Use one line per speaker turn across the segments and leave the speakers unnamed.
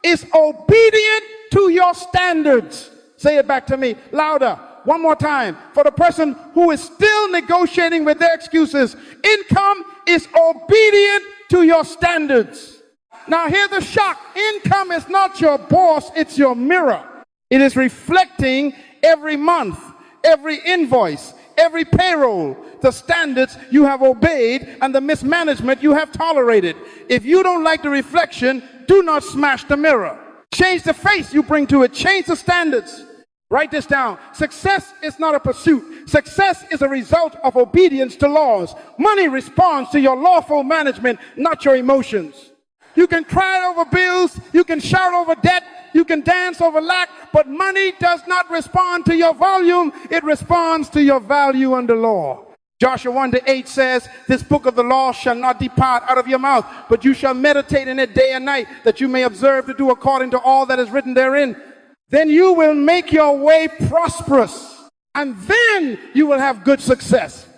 is obedient to your standards. Say it back to me, louder. One more time. For the person who is still negotiating with their excuses, income is obedient to your standards. Now hear the shock. Income is not your boss, it's your mirror. It is reflecting every month, every invoice, every payroll, the standards you have obeyed and the mismanagement you have tolerated. If you don't like the reflection, do not smash the mirror. Change the face you bring to it. Change the standards. Write this down. Success is not a pursuit. Success is a result of obedience to laws. Money responds to your lawful management, not your emotions. You can cry over bills, you can shout over debt, you can dance over lack, but money does not respond to your volume. It responds to your value under law. Joshua 1:8 says, this book of the law shall not depart out of your mouth, but you shall meditate in it day and night, that you may observe to do according to all that is written therein. Then you will make your way prosperous, and then you will have good success.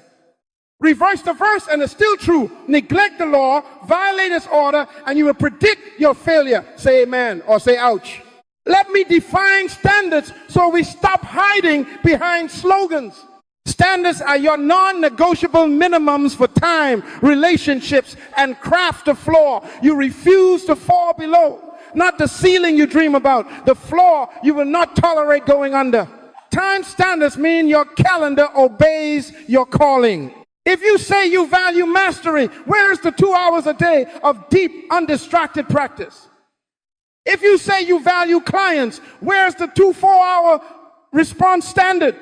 Reverse the verse and it's still true. Neglect the law, violate its order, and you will predict your failure. Say amen or say ouch. Let me define standards so we stop hiding behind slogans. Standards are your non-negotiable minimums for time, relationships, and craft the floor you refuse to fall below. Not the ceiling you dream about, the floor you will not tolerate going under. Time standards mean your calendar obeys your calling. If you say you value mastery, where's the 2 hours a day of deep, undistracted practice? If you say you value clients, where's the 2 4-hour response standard?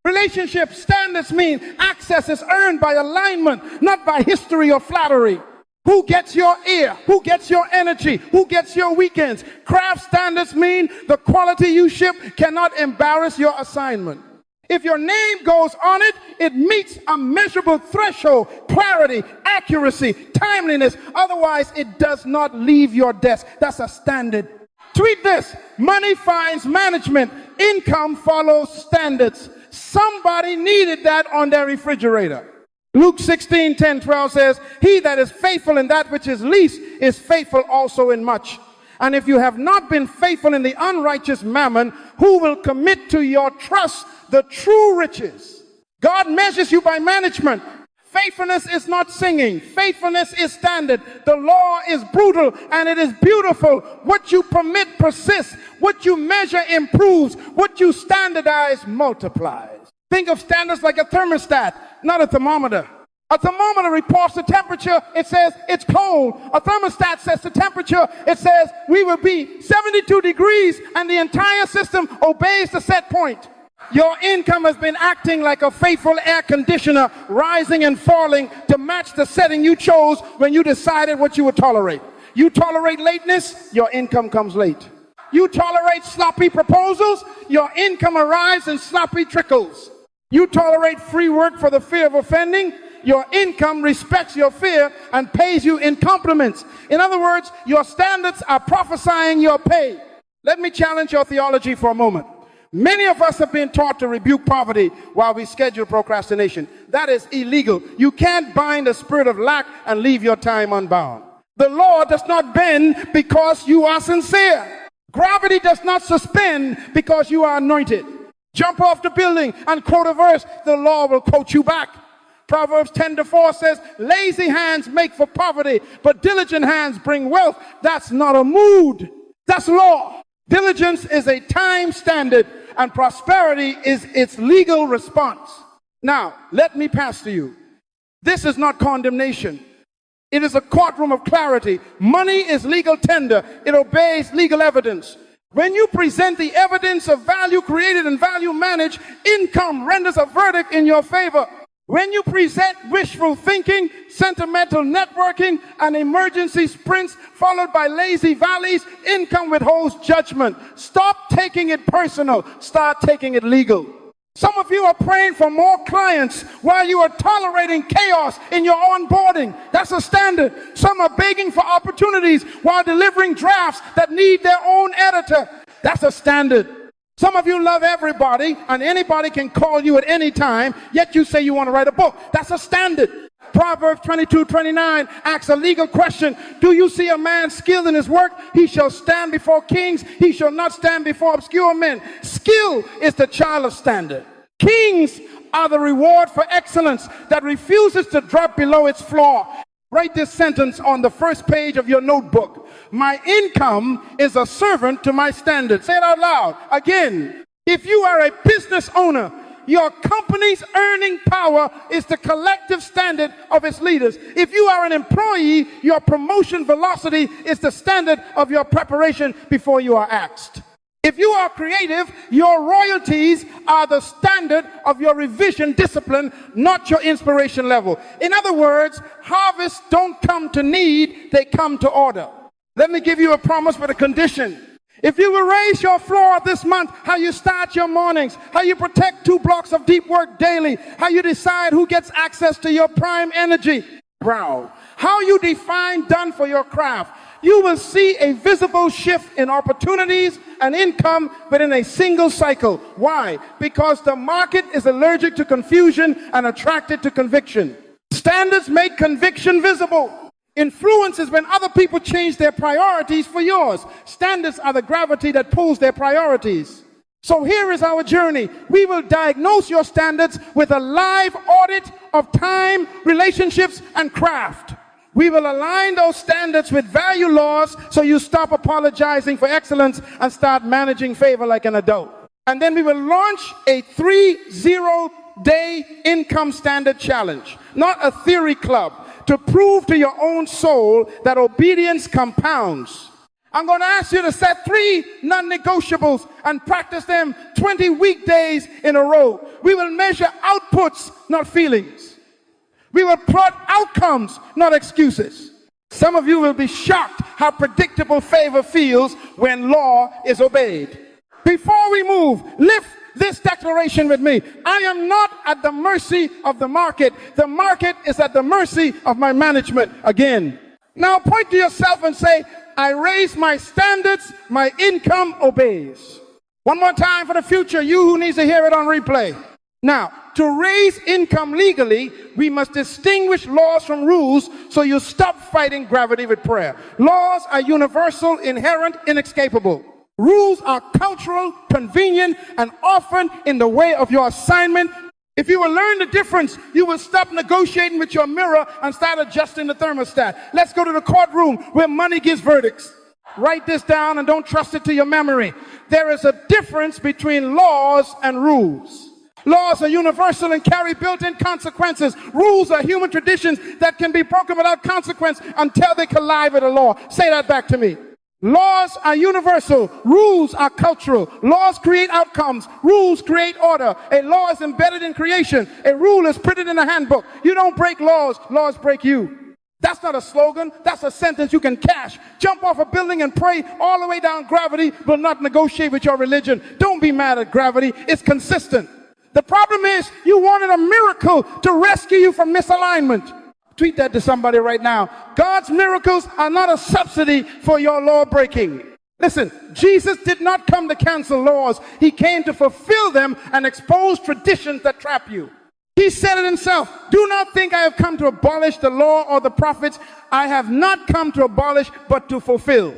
Relationship standards mean access is earned by alignment, not by history or flattery. Who gets your ear? Who gets your energy? Who gets your weekends? Craft standards mean the quality you ship cannot embarrass your assignment. If your name goes on it, it meets a measurable threshold, clarity, accuracy, timeliness. Otherwise, it does not leave your desk. That's a standard. Tweet this. Money finds management. Income follows standards. Somebody needed that on their refrigerator. Luke 16:10-12 says, he that is faithful in that which is least is faithful also in much. And if you have not been faithful in the unrighteous mammon, who will commit to your trust the true riches? God measures you by management. Faithfulness is not singing. Faithfulness is standard. The law is brutal and it is beautiful. What you permit persists. What you measure improves. What you standardize multiplies. Think of standards like a thermostat, not a thermometer. A thermometer reports the temperature. It says it's cold. A thermostat says the temperature. It says we will be 72 degrees and the entire system obeys the set point. Your income has been acting like a faithful air conditioner, rising and falling to match the setting you chose when you decided what you would tolerate. You tolerate lateness, your income comes late. You tolerate sloppy proposals, your income arrives in sloppy trickles. You tolerate free work for the fear of offending, your income respects your fear and pays you in compliments. In other words, your standards are prophesying your pay. Let me challenge your theology for a moment. Many of us have been taught to rebuke poverty while we schedule procrastination. That is illegal. You can't bind the spirit of lack and leave your time unbound. The law does not bend because you are sincere. Gravity does not suspend because you are anointed. Jump off the building and quote a verse, the law will quote you back. Proverbs 10:4 says, lazy hands make for poverty, but diligent hands bring wealth. That's not a mood. That's law. Diligence is a time standard and prosperity is its legal response. Now, let me pass to you. This is not condemnation. It is a courtroom of clarity. Money is legal tender. It obeys legal evidence. When you present the evidence of value created and value managed, income renders a verdict in your favor. When you present wishful thinking, sentimental networking, and emergency sprints followed by lazy valleys, income withholds judgment. Stop taking it personal. Start taking it legal. Some of you are praying for more clients while you are tolerating chaos in your onboarding. That's a standard. Some are begging for opportunities while delivering drafts that need their own editor. That's a standard. Some of you love everybody and anybody can call you at any time, yet you say you want to write a book. That's a standard. Proverbs 22:29 asks a legal question. Do you see a man skilled in his work? He shall stand before kings. He shall not stand before obscure men. Skill is the child of standard. Kings are the reward for excellence that refuses to drop below its floor. Write this sentence on the first page of your notebook. My income is a servant to my standard. Say it out loud. Again, if you are a business owner, your company's earning power is the collective standard of its leaders. If you are an employee, your promotion velocity is the standard of your preparation before you are asked. If you are creative, your royalties are the standard of your revision discipline, not your inspiration level. In other words, harvests don't come to need, they come to order. Let me give you a promise with a condition. If you will raise your floor this month, how you start your mornings, how you protect 2 blocks of deep work daily, how you decide who gets access to your prime energy, how you define done for your craft, you will see a visible shift in opportunities and income within a single cycle. Why? Because the market is allergic to confusion and attracted to conviction. Standards make conviction visible. Influence is when other people change their priorities for yours. Standards are the gravity that pulls their priorities. So here is our journey. We will diagnose your standards with a live audit of time, relationships, and craft. We will align those standards with value laws so you stop apologizing for excellence and start managing favor like an adult. And then we will launch a 30-day income standard challenge, not a theory club, to prove to your own soul that obedience compounds. I'm going to ask you to set 3 non-negotiables and practice them 20 weekdays in a row. We will measure outputs, not feelings. We will plot outcomes, not excuses. Some of you will be shocked how predictable favor feels when law is obeyed. Before we move, lift this declaration with me. I am not at the mercy of the market. The market is at the mercy of my management. Again. Now point to yourself and say, I raise my standards, my income obeys. One more time for the future, you who needs to hear it on replay. Now, to raise income legally, we must distinguish laws from rules so you stop fighting gravity with prayer. Laws are universal, inherent, inescapable. Rules are cultural, convenient, and often in the way of your assignment. If you will learn the difference, you will stop negotiating with your mirror and start adjusting the thermostat. Let's go to the courtroom where money gives verdicts. Write this down and don't trust it to your memory. There is a difference between laws and rules. Laws are universal and carry built-in consequences. Rules are human traditions that can be broken without consequence until they collide with the law. Say that back to me. Laws are universal. Rules are cultural. Laws create outcomes. Rules create order. A law is embedded in creation. A rule is printed in a handbook. You don't break laws. Laws break you. That's not a slogan. That's a sentence you can cash. Jump off a building and pray all the way down. Gravity will not negotiate with your religion. Don't be mad at gravity. It's consistent. The problem is you wanted a miracle to rescue you from misalignment. Tweet that to somebody right now. God's miracles are not a subsidy for your law breaking. Listen, Jesus did not come to cancel laws. He came to fulfill them and expose traditions that trap you. He said it himself. Do not think I have come to abolish the law or the prophets. I have not come to abolish, but to fulfill.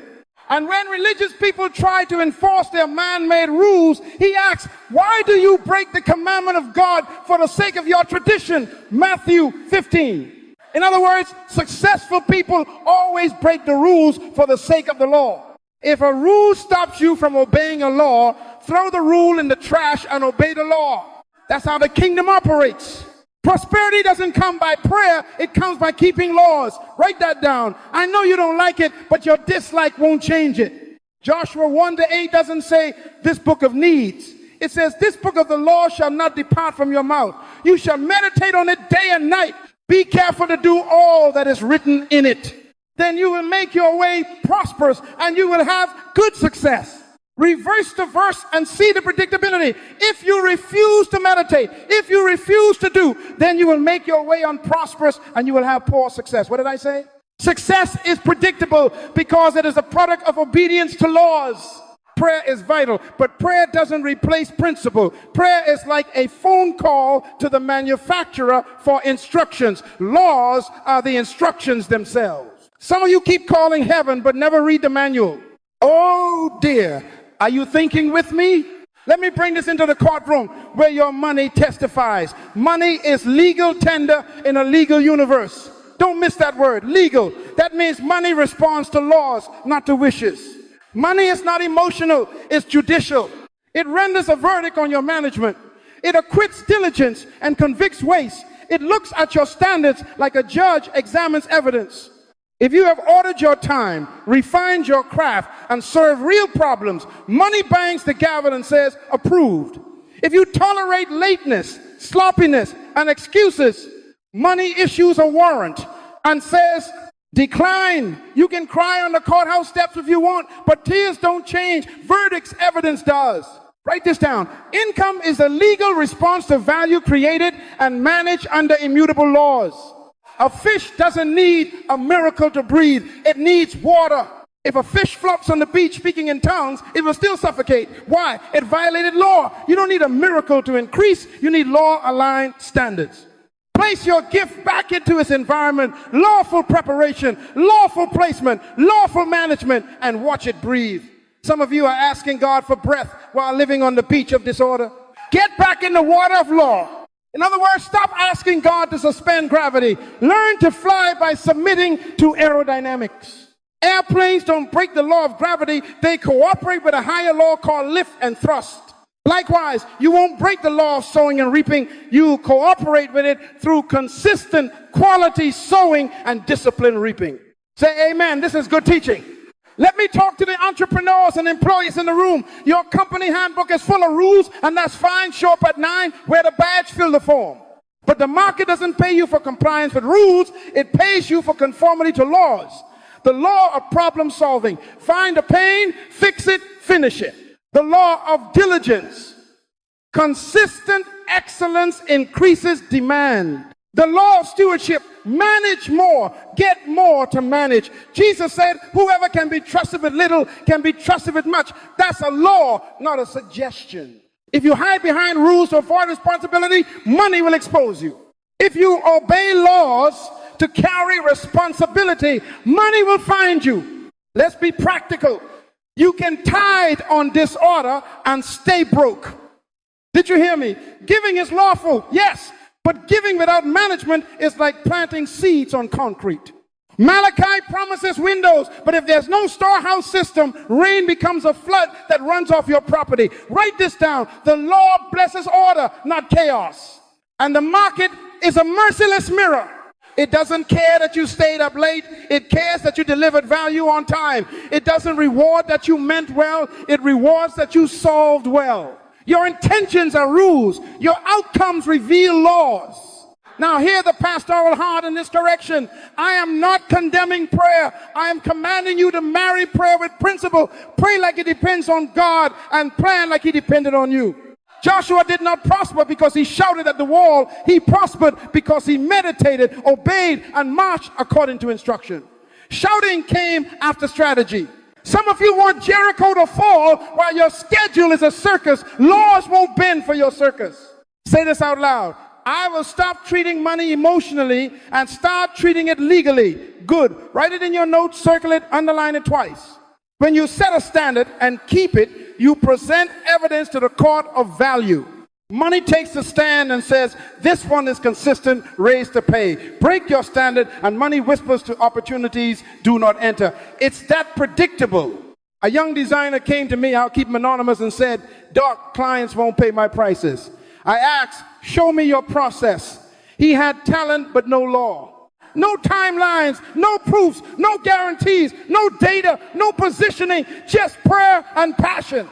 And when religious people try to enforce their man-made rules, he asks, why do you break the commandment of God for the sake of your tradition? Matthew 15. In other words, successful people always break the rules for the sake of the law. If a rule stops you from obeying a law, throw the rule in the trash and obey the law. That's how the kingdom operates. Prosperity doesn't come by prayer, it comes by keeping laws. Write that down. I know you don't like it, but your dislike won't change it. Joshua 1-8 doesn't say this book of needs. It says this book of the law shall not depart from your mouth. You shall meditate on it day and night. Be careful to do all that is written in it. Then you will make your way prosperous and you will have good success. Reverse the verse and see the predictability. If you refuse to meditate, if you refuse to do, then you will make your way unprosperous and you will have poor success. What did I say? Success is predictable because it is a product of obedience to laws. prayer is vital, but prayer doesn't replace principle. Prayer is like a phone call to the manufacturer for instructions. Laws are the instructions themselves. Some of you keep calling heaven but never read the manual. Oh dear, are you thinking with me? Let me bring this into the courtroom where your money testifies. Money is legal tender in a legal universe. Don't miss that word, legal. That means money responds to laws, not to wishes. Money is not emotional, it's judicial. It renders a verdict on your management. It acquits diligence and convicts waste. It looks at your standards like a judge examines evidence. If you have ordered your time, refined your craft, and served real problems, money bangs the gavel and says, approved. If you tolerate lateness, sloppiness, and excuses, money issues a warrant and says, decline. You can cry on the courthouse steps if you want, but tears don't change. Verdicts, evidence does. Write this down. Income is a legal response to value created and managed under immutable laws. A fish doesn't need a miracle to breathe. It needs water. If a fish flops on the beach speaking in tongues, it will still suffocate. Why? It violated law. You don't need a miracle to increase. You need law-aligned standards. Place your gift back into its environment, lawful preparation, lawful placement, lawful management, and watch it breathe. Some of you are asking God for breath while living on the beach of disorder. Get back in the water of law. In other words, stop asking God to suspend gravity. Learn to fly by submitting to aerodynamics. Airplanes don't break the law of gravity. They cooperate with a higher law called lift and thrust. Likewise, you won't break the law of sowing and reaping. You cooperate with it through consistent quality sowing and disciplined reaping. Say amen. This is good teaching. Let me talk to the entrepreneurs and employees in the room. Your company handbook is full of rules, and that's fine. Show up at 9, wear the badge, fill the form. But the market doesn't pay you for compliance with rules. It pays you for conformity to laws. The law of problem solving. Find the pain, fix it, finish it. The law of diligence. Consistent excellence increases demand. The law of stewardship. Manage more, get more to manage. Jesus said, whoever can be trusted with little can be trusted with much. That's a law, not a suggestion. If you hide behind rules to avoid responsibility, money will expose you. If you obey laws to carry responsibility, money will find you. Let's be practical. You can tithe on disorder and stay broke. Did you hear me? Giving is lawful, yes. But giving without management is like planting seeds on concrete. Malachi promises windows, but if there's no storehouse system, rain becomes a flood that runs off your property. Write this down. The Lord blesses order, not chaos. And the market is a merciless mirror. It doesn't care that you stayed up late. It cares that you delivered value on time. It doesn't reward that you meant well. It rewards that you solved well. Your intentions are rules. Your outcomes reveal laws. Now hear the pastoral heart in this direction. I am not condemning prayer. I am commanding you to marry prayer with principle. Pray like it depends on God and plan like he depended on you. Joshua did not prosper because he shouted at the wall. He prospered because he meditated, obeyed, and marched according to instruction. Shouting came after strategy. Some of you want Jericho to fall while your schedule is a circus. Laws won't bend for your circus. Say this out loud. I will stop treating money emotionally and start treating it legally. Good. Write it in your notes, circle it, underline it twice. When you set a standard and keep it, you present evidence to the court of value. Money takes a stand and says, this one is consistent, raise to pay. Break your standard and money whispers to opportunities, do not enter. It's that predictable. A young designer came to me, I'll keep him anonymous, and said, Doc, clients won't pay my prices. I asked, show me your process. He had talent but no law. No timelines, no proofs, no guarantees, no data, no positioning, just prayer and passion.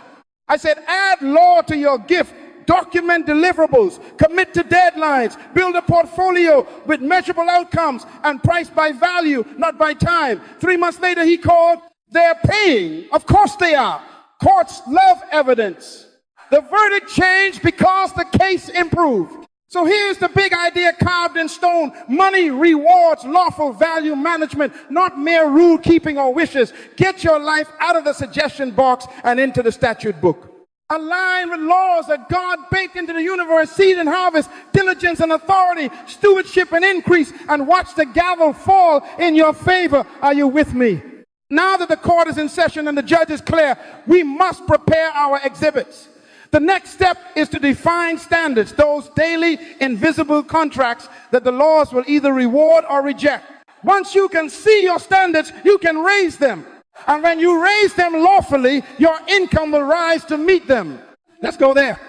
I said, add law to your gift. Document deliverables, commit to deadlines, build a portfolio with measurable outcomes and priced by value, not by time. 3 months later, he called. They're paying. Of course they are. Courts love evidence. The verdict changed because the case improved. So here's the big idea carved in stone. Money rewards lawful value management, not mere rule keeping or wishes. Get your life out of the suggestion box and into the statute book. Align with laws that God baked into the universe: seed and harvest, diligence and authority, stewardship and increase, and watch the gavel fall in your favor. Are you with me? Now that the court is in session and the judge is clear, we must prepare our exhibits. The next step is to define standards, those daily invisible contracts that the laws will either reward or reject. Once you can see your standards, you can raise them. And when you raise them lawfully, your income will rise to meet them. Let's go there.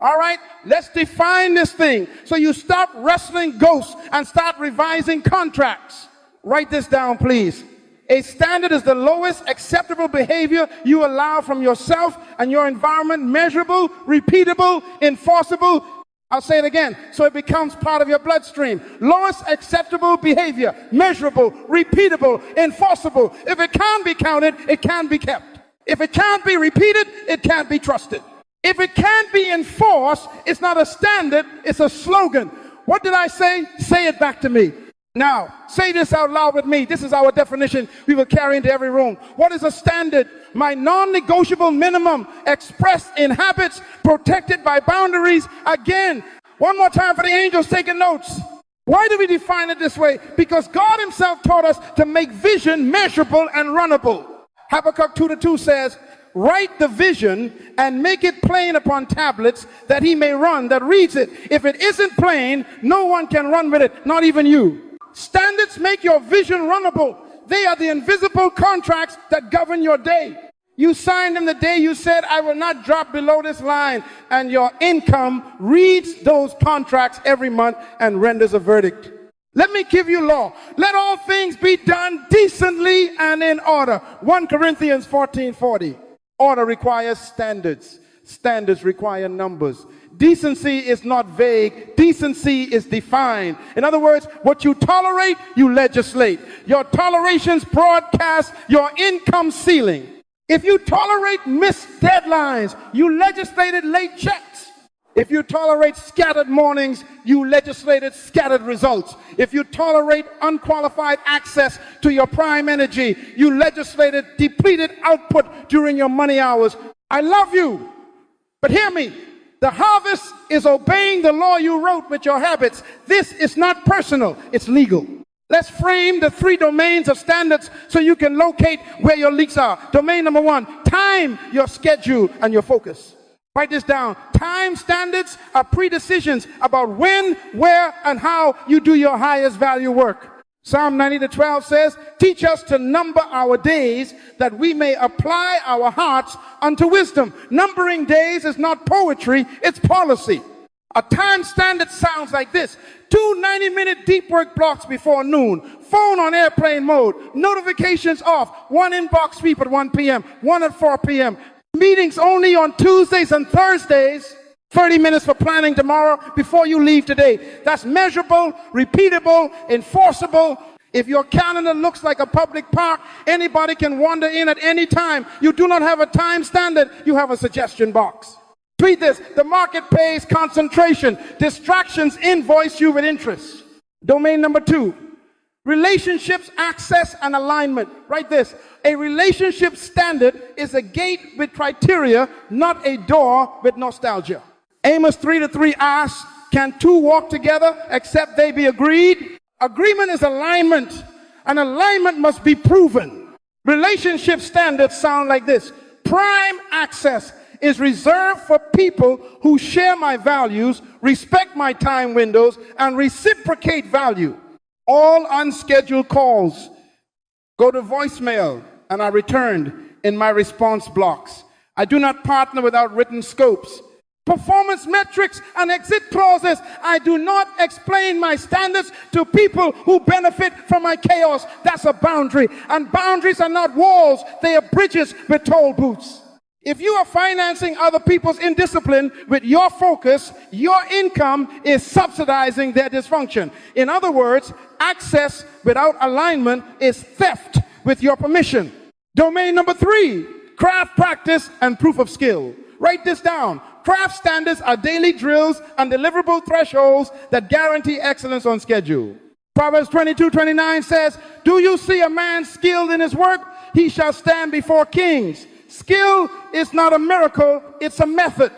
All right, let's define this thing. So you stop wrestling ghosts and start revising contracts. Write this down, please. A standard is the lowest acceptable behavior you allow from yourself and your environment, measurable, repeatable, enforceable. I'll say it again, so it becomes part of your bloodstream. Lowest acceptable behavior, measurable, repeatable, enforceable. If it can't be counted, it can't be kept. If it can't be repeated, it can't be trusted. If it can't be enforced, it's not a standard, it's a slogan. What did I say? Say it back to me. Now, say this out loud with me. This is our definition we will carry into every room. What is a standard? My non-negotiable minimum expressed in habits, protected by boundaries. Again, one more time for the angels taking notes. Why do we define it this way? Because God himself taught us to make vision measurable and runnable. Habakkuk 2:2 says, write the vision and make it plain upon tablets that he may run that reads it. If it isn't plain, no one can run with it, not even you. Standards make your vision runnable. They are the invisible contracts that govern your day. You signed them the day you said, I will not drop below this line. And your income reads those contracts every month and renders a verdict. Let me give you law. Let all things be done decently and in order. 1 Corinthians 14:40. Order requires standards. Standards require numbers. Decency is not vague. Decency is defined. In other words, what you tolerate, you legislate. Your tolerations broadcast your income ceiling. If you tolerate missed deadlines, you legislated late checks. If you tolerate scattered mornings, you legislated scattered results. If you tolerate unqualified access to your prime energy, you legislated depleted output during your money hours. I love you, but hear me. The harvest is obeying the law you wrote with your habits. This is not personal, it's legal. Let's frame the 3 domains of standards so you can locate where your leaks are. Domain number 1, time, your schedule, and your focus. Write this down. Time standards are pre-decisions about when, where, and how you do your highest value work. Psalm 90:12 says, teach us to number our days that we may apply our hearts unto wisdom. Numbering days is not poetry, it's policy. A time standard sounds like this. 2 90-minute deep work blocks before noon. Phone on airplane mode. Notifications off. 1 inbox sweep at 1 p.m. 1 at 4 p.m. Meetings only on Tuesdays and Thursdays. 30 minutes for planning tomorrow before you leave today. That's measurable, repeatable, enforceable. If your calendar looks like a public park, anybody can wander in at any time. You do not have a time standard, you have a suggestion box. Tweet this: the market pays concentration. Distractions invoice you with interest. Domain number 2, relationships, access, and alignment. Write this: a relationship standard is a gate with criteria, not a door with nostalgia. Amos 3:3 asks, can 2 walk together except they be agreed? Agreement is alignment, and alignment must be proven. Relationship standards sound like this: prime access is reserved for people who share my values, respect my time windows, and reciprocate value. All unscheduled calls go to voicemail and are returned in my response blocks. I do not partner without written scopes. Performance metrics and exit clauses. I do not explain my standards to people who benefit from my chaos. That's a boundary. And boundaries are not walls, they are bridges with toll booths. If you are financing other people's indiscipline with your focus, your income is subsidizing their dysfunction. In other words, access without alignment is theft with your permission. Domain number 3, craft, practice, and proof of skill. Write this down. Craft standards are daily drills and deliverable thresholds that guarantee excellence on schedule. Proverbs 22:29 says, do you see a man skilled in his work? He shall stand before kings. Skill is not a miracle, it's a method.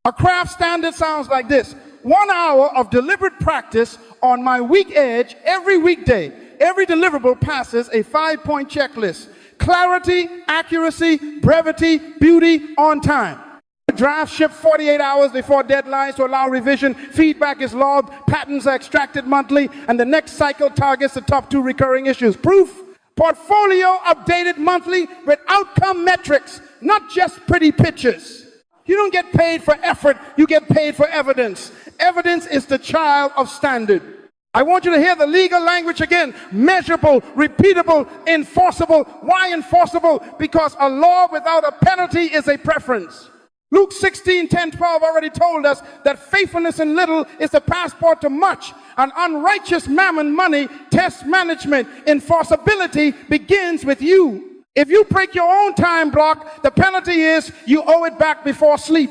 A craft standard sounds like this. 1 hour of deliberate practice on my week edge every weekday. Every deliverable passes a 5-point checklist. Clarity, accuracy, brevity, beauty, on time. Drafts shipped 48 hours before deadlines to allow revision. Feedback is logged. Patterns are extracted monthly. And the next cycle targets the top 2 recurring issues. Proof. Portfolio updated monthly with outcome metrics, not just pretty pictures. You don't get paid for effort. You get paid for evidence. Evidence is the child of standard. I want you to hear the legal language again. Measurable, repeatable, enforceable. Why enforceable? Because a law without a penalty is a preference. Luke 16:10-12 already told us that faithfulness in little is the passport to much. An unrighteous mammon money tests management. Enforceability begins with you. If you break your own time block, the penalty is you owe it back before sleep.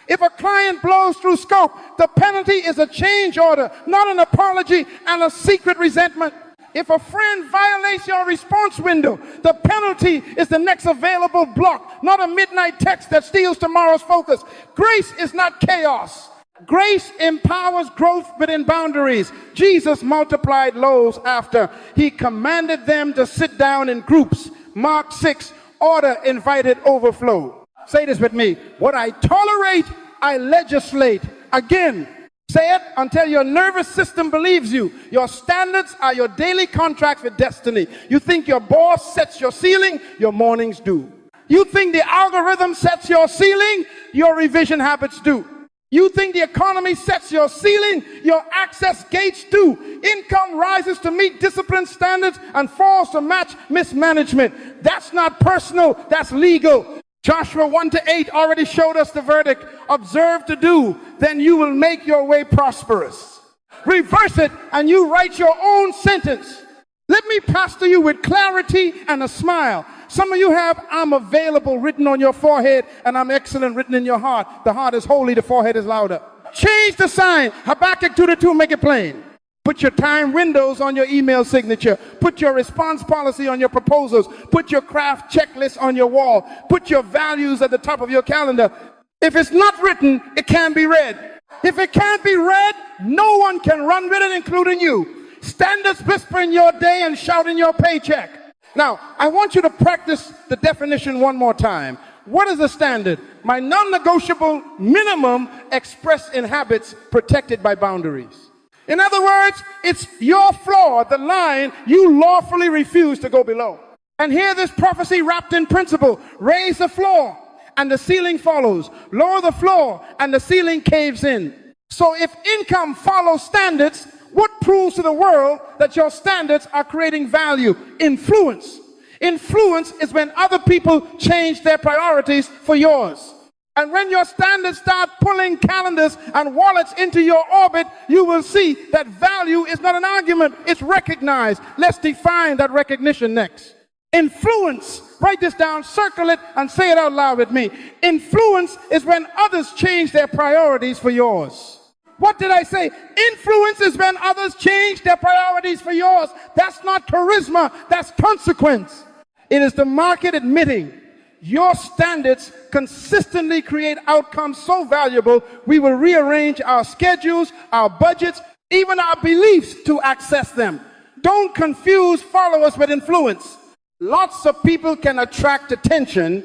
If a client blows through scope, the penalty is a change order, not an apology and a secret resentment. If a friend violates your response window, the penalty is the next available block, not a midnight text that steals tomorrow's focus. Grace is not chaos. Grace empowers growth within boundaries. Jesus multiplied loaves after he commanded them to sit down in groups. Mark 6, order invited overflow. Say this with me. What I tolerate, I legislate. Again, say it until your nervous system believes you. Your standards are your daily contracts with destiny. You think your boss sets your ceiling, your mornings do. You think the algorithm sets your ceiling, your revision habits do. You think the economy sets your ceiling, your access gates do. Income rises to meet discipline standards and falls to match mismanagement. That's not personal, that's legal. Joshua 1-8 already showed us the verdict. Observe to do, then you will make your way prosperous. Reverse it and you write your own sentence. Let me pastor you with clarity and a smile. Some of you have I'm available written on your forehead and I'm excellent written in your heart. The heart is holy, the forehead is louder. Change the sign. Habakkuk 2:2, make it plain. Put your time windows on your email signature. Put your response policy on your proposals. Put your craft checklist on your wall. Put your values at the top of your calendar. If it's not written, it can't be read. If it can't be read, no one can run with it, including you. Standards whisper in your day and shout in your paycheck. Now, I want you to practice the definition one more time. What is a standard? My non-negotiable minimum expressed in habits protected by boundaries. In other words, it's your floor, the line you lawfully refuse to go below. And here this prophecy wrapped in principle. Raise the floor and the ceiling follows. Lower the floor and the ceiling caves in. So if income follows standards, what proves to the world that your standards are creating value? Influence. Influence is when other people change their priorities for yours. And when your standards start pulling calendars and wallets into your orbit, you will see that value is not an argument, it's recognized. Let's define that recognition next. Influence, write this down, circle it, and say it out loud with me. Influence is when others change their priorities for yours. What did I say? Influence is when others change their priorities for yours. That's not charisma, that's consequence. It is the market admitting your standards consistently create outcomes so valuable, we will rearrange our schedules, our budgets, even our beliefs to access them. Don't confuse followers with influence. Lots of people can attract attention.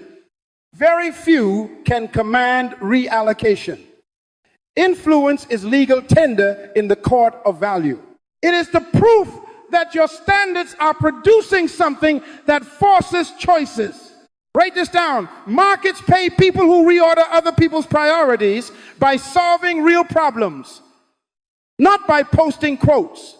Very few can command reallocation. Influence is legal tender in the court of value. It is the proof that your standards are producing something that forces choices. Write this down. Markets pay people who reorder other people's priorities by solving real problems, not by posting quotes,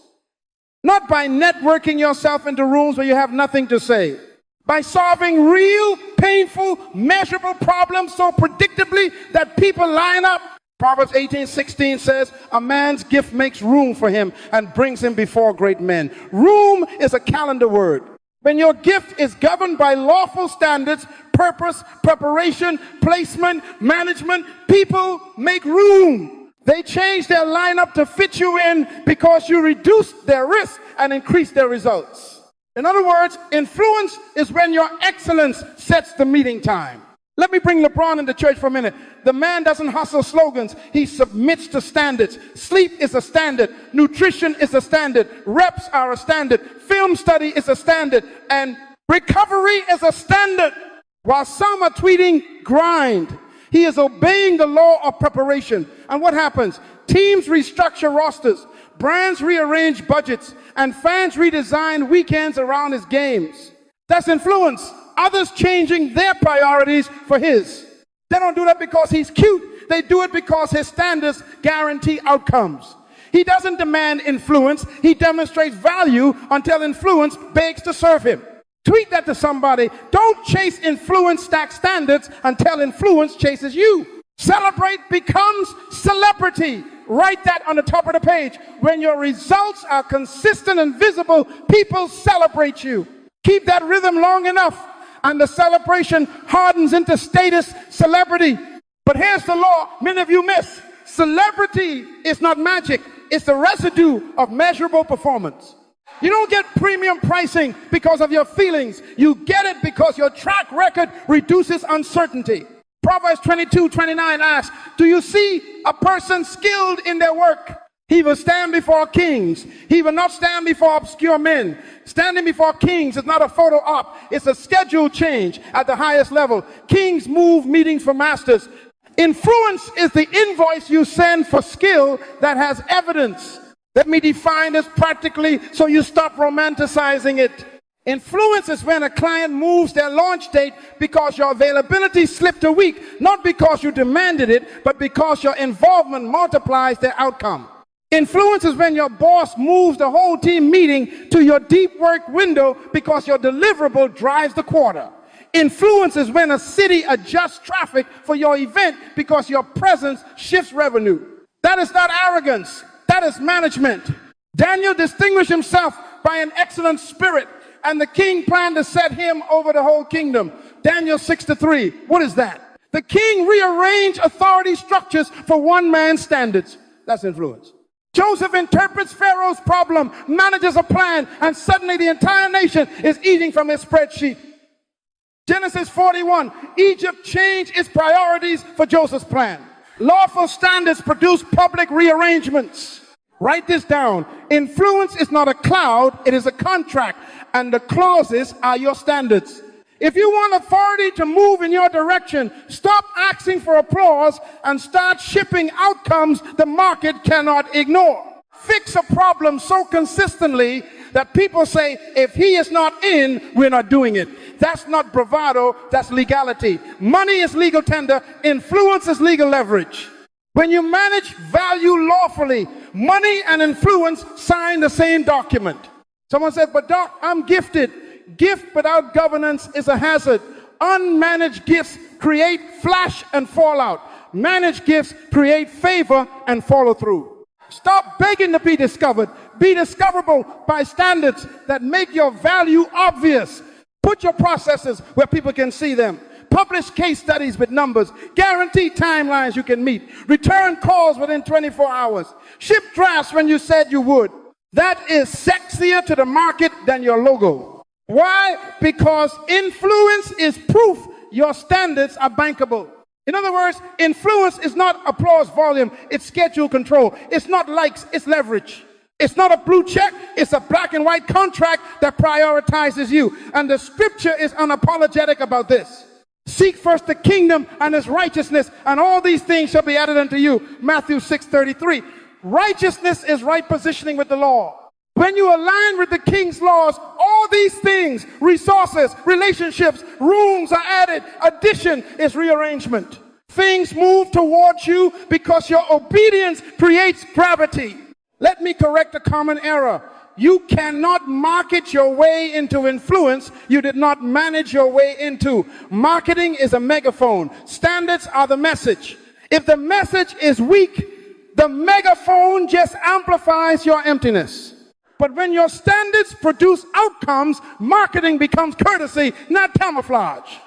not by networking yourself into rooms where you have nothing to say, by solving real, painful, measurable problems so predictably that people line up. Proverbs 18:16 says, a man's gift makes room for him and brings him before great men. Room is a calendar word. When your gift is governed by lawful standards, purpose, preparation, placement, management, people make room. They change their lineup to fit you in because you reduce their risk and increase their results. In other words, influence is when your excellence sets the meeting time. Let me bring LeBron into church for a minute. The man doesn't hustle slogans. He submits to standards. Sleep is a standard. Nutrition is a standard. Reps are a standard. Film study is a standard. And recovery is a standard. While some are tweeting grind, he is obeying the law of preparation. And what happens? Teams restructure rosters. Brands rearrange budgets. And fans redesign weekends around his games. That's influence. Others changing their priorities for his. They don't do that because he's cute. They do it because his standards guarantee outcomes. He doesn't demand influence. He demonstrates value until influence begs to serve him. Tweet that to somebody. Don't chase influence stack standards until influence chases you. Celebrate becomes celebrity. Write that on the top of the page. When your results are consistent and visible, people celebrate you. Keep that rhythm long enough, and the celebration hardens into status, celebrity. But here's the law many of you miss. Celebrity is not magic. It's the residue of measurable performance. You don't get premium pricing because of your feelings. You get it because your track record reduces uncertainty. Proverbs 22:29 asks, do you see a person skilled in their work? He will stand before kings. He will not stand before obscure men. Standing before kings is not a photo op. It's a schedule change at the highest level. Kings move meetings for masters. Influence is the invoice you send for skill that has evidence. Let me define this practically so you stop romanticizing it. Influence is when a client moves their launch date because your availability slipped a week, not because you demanded it, but because your involvement multiplies their outcome. Influence is when your boss moves the whole team meeting to your deep work window because your deliverable drives the quarter. Influence is when a city adjusts traffic for your event because your presence shifts revenue. That is not arrogance. That is management. Daniel distinguished himself by an excellent spirit, and the king planned to set him over the whole kingdom. Daniel 6:3. What is that? The king rearranged authority structures for one man's standards. That's influence. Joseph interprets Pharaoh's problem, manages a plan, and suddenly the entire nation is eating from his spreadsheet. Genesis 41, Egypt changed its priorities for Joseph's plan. Lawful standards produce public rearrangements. Write this down. Influence is not a cloud, it is a contract, and the clauses are your standards. If you want authority to move in your direction, stop asking for applause and start shipping outcomes the market cannot ignore. Fix a problem so consistently that people say, if he is not in, we're not doing it. That's not bravado, that's legality. Money is legal tender, influence is legal leverage. When you manage value lawfully, money and influence sign the same document. Someone says, but Doc, I'm gifted. Gift without governance is a hazard. Unmanaged gifts create flash and fallout. Managed gifts create favor and follow through. Stop begging to be discovered. Be discoverable by standards that make your value obvious. Put your processes where people can see them. Publish case studies with numbers. Guarantee timelines you can meet. Return calls within 24 hours. Ship drafts when you said you would. That is sexier to the market than your logo. Why? Because influence is proof your standards are bankable. In other words, influence is not applause volume, it's schedule control. It's not likes, it's leverage. It's not a blue check, it's a black and white contract that prioritizes you. And the scripture is unapologetic about this. Seek first the kingdom and his righteousness, and all these things shall be added unto you. Matthew 6:33. Righteousness is right positioning with the law. When you align with the king's laws, all these things, resources, relationships, rooms are added. Addition is rearrangement. Things move towards you because your obedience creates gravity. Let me correct a common error. You cannot market your way into influence you did not manage your way into. Marketing is a megaphone. Standards are the message. If the message is weak, the megaphone just amplifies your emptiness. But when your standards produce outcomes, marketing becomes courtesy, not camouflage.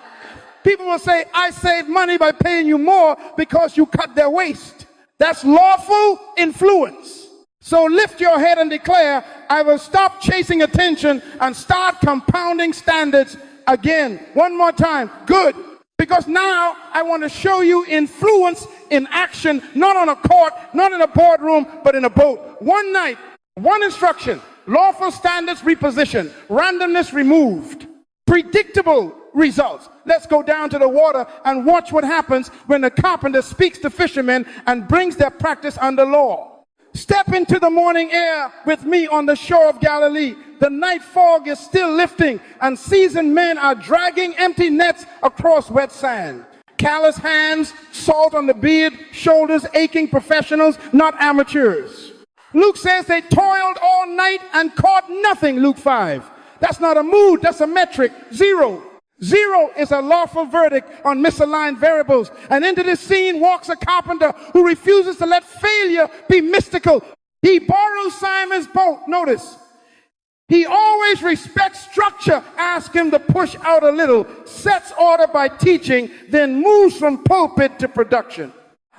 People will say, I save money by paying you more because you cut their waist. That's lawful influence. So lift your head and declare, I will stop chasing attention and start compounding standards again. One more time. Good. Because now I want to show you influence in action, not on a court, not in a boardroom, but in a boat. One night, one instruction, lawful standards repositioned, randomness removed, predictable results. Let's go down to the water and watch what happens when the carpenter speaks to fishermen and brings their practice under law. Step into the morning air with me on the shore of Galilee. The night fog is still lifting, and seasoned men are dragging empty nets across wet sand. Callous hands, salt on the beard, shoulders aching, professionals, not amateurs. Luke says they toiled all night and caught nothing, Luke 5. That's not a mood, that's a metric, 0. 0 is a lawful verdict on misaligned variables. And into this scene walks a carpenter who refuses to let failure be mystical. He borrows Simon's boat. Notice, he always respects structure. Ask him to push out a little, sets order by teaching, then moves from pulpit to production.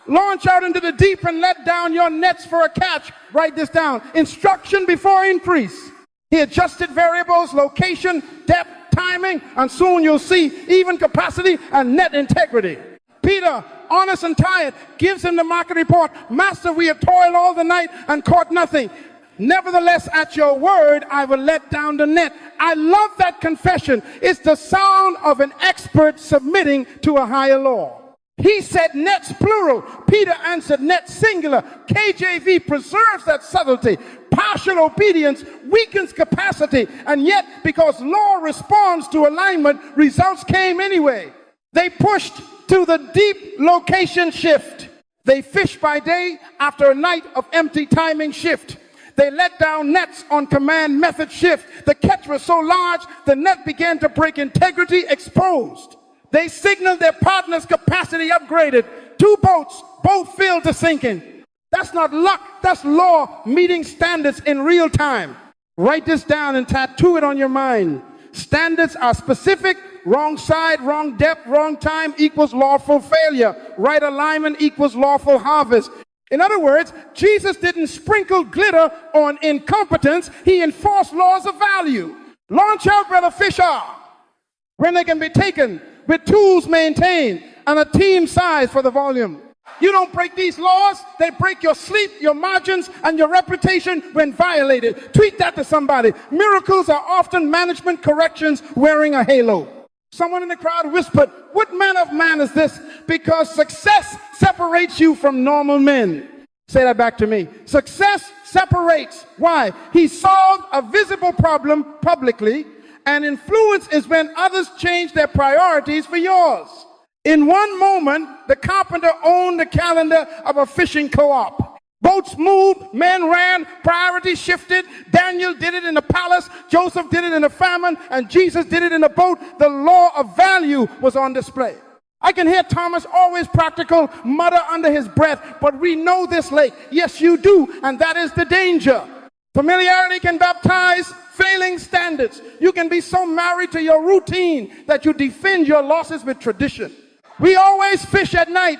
Launch out into the deep and let down your nets for a catch. Write this down. Instruction before increase. He adjusted variables, location, depth, timing, and soon you'll see even capacity and net integrity. Peter, honest and tired, gives him the market report. Master, we have toiled all the night and caught nothing. Nevertheless, at your word, I will let down the net. I love that confession. It's the sound of an expert submitting to a higher law. He said nets plural. Peter answered nets singular. KJV preserves that subtlety. Partial obedience weakens capacity. And yet, because law responds to alignment, results came anyway. They pushed to the deep location shift. They fished by day after a night of empty timing shift. They let down nets on command method shift. The catch was so large, the net began to break integrity, exposed. They signaled their partner's capacity upgraded. 2 boats, both filled to sinking. That's not luck, that's law meeting standards in real time. Write this down and tattoo it on your mind. Standards are specific. Wrong side, wrong depth, wrong time equals lawful failure. Right alignment equals lawful harvest. In other words, Jesus didn't sprinkle glitter on incompetence. He enforced laws of value. Launch out where the fish are, when they can be taken, with tools maintained, and a team size for the volume. You don't break these laws, they break your sleep, your margins, and your reputation when violated. Tweet that to somebody. Miracles are often management corrections wearing a halo. Someone in the crowd whispered, what manner of man is this? Because success separates you from normal men. Say that back to me. Success separates. Why? He solved a visible problem publicly, and influence is when others change their priorities for yours. In one moment, the carpenter owned the calendar of a fishing co-op. Boats moved, men ran, priorities shifted. Daniel did it in the palace, Joseph did it in the famine, and Jesus did it in the boat. The law of value was on display. I can hear Thomas, always practical, mutter under his breath, but we know this lake. Yes, you do, and that is the danger. Familiarity can baptize failing standards. You can be so married to your routine that you defend your losses with tradition. We always fish at night.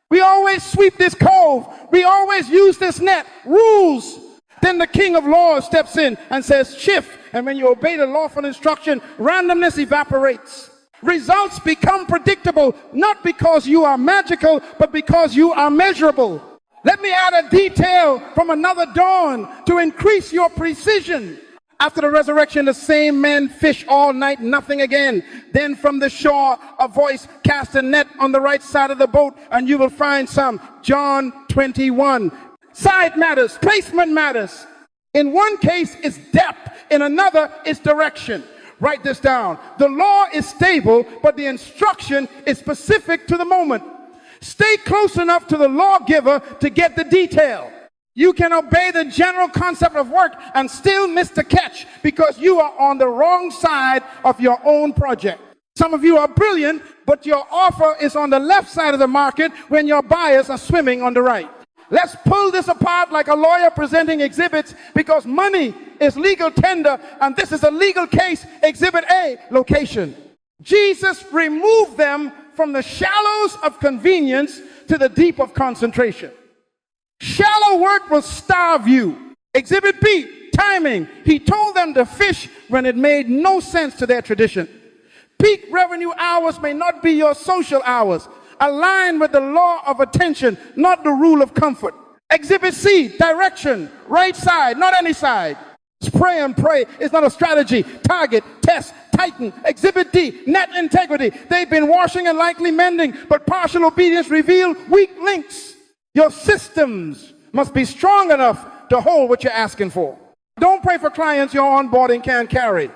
We always sweep this cove. We always use this net. Rules. Then the king of laws steps in and says, shift. And when you obey the lawful instruction, randomness evaporates. Results become predictable, not because you are magical, but because you are measurable. Let me add a detail from another dawn to increase your precision. After the resurrection, the same men fish all night, nothing again. Then from the shore, a voice, cast a net on the right side of the boat, and you will find some. John 21. Side matters, placement matters. In one case, it's depth. In another, it's direction. Write this down. The law is stable, but the instruction is specific to the moment. Stay close enough to the lawgiver to get the detail. You can obey the general concept of work and still miss the catch because you are on the wrong side of your own project. Some of you are brilliant, but your offer is on the left side of the market when your buyers are swimming on the right. Let's pull this apart like a lawyer presenting exhibits, because money is legal tender, and this is a legal case. Exhibit A, location. Jesus removed them from the shallows of convenience to the deep of concentration. Shallow work will starve you. Exhibit B, timing. He told them to fish when it made no sense to their tradition. Peak revenue hours may not be your social hours. Align with the law of attention, not the rule of comfort. Exhibit C, direction. Right side, not any side. Spray and pray is not a strategy. Target, test, tighten. Exhibit D, net integrity. They've been washing and likely mending, but partial obedience revealed weak links. Your systems must be strong enough to hold what you're asking for. Don't pray for clients your onboarding can't carry.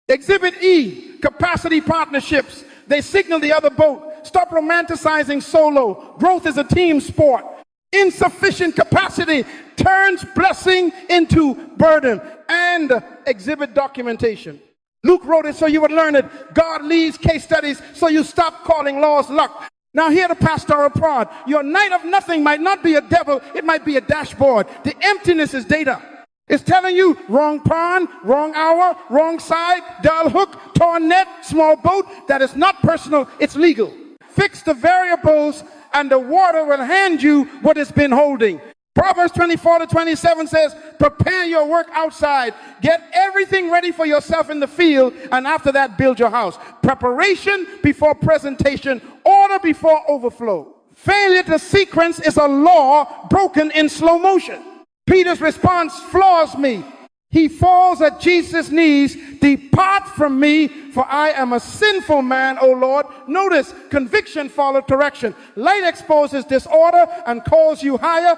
Exhibit E, capacity partnerships. They signal the other boat. Stop romanticizing solo. Growth is a team sport. Insufficient capacity turns blessing into burden. And exhibit documentation. Luke wrote it so you would learn it. God leaves case studies so you stop calling laws luck. Now hear the pastoral prod. Your night of nothing might not be a devil, it might be a dashboard. The emptiness is data. It's telling you wrong pond, wrong hour, wrong side, dull hook, torn net, small boat. That is not personal, it's legal. Fix the variables and the water will hand you what it's been holding. Proverbs 24-27 says, prepare your work outside. Get everything ready for yourself in the field, and after that, build your house. Preparation before presentation, order before overflow. Failure to sequence is a law broken in slow motion. Peter's response floors me. He falls at Jesus' knees. Depart from me, for I am a sinful man, O Lord. Notice, conviction followed correction. Light exposes disorder and calls you higher.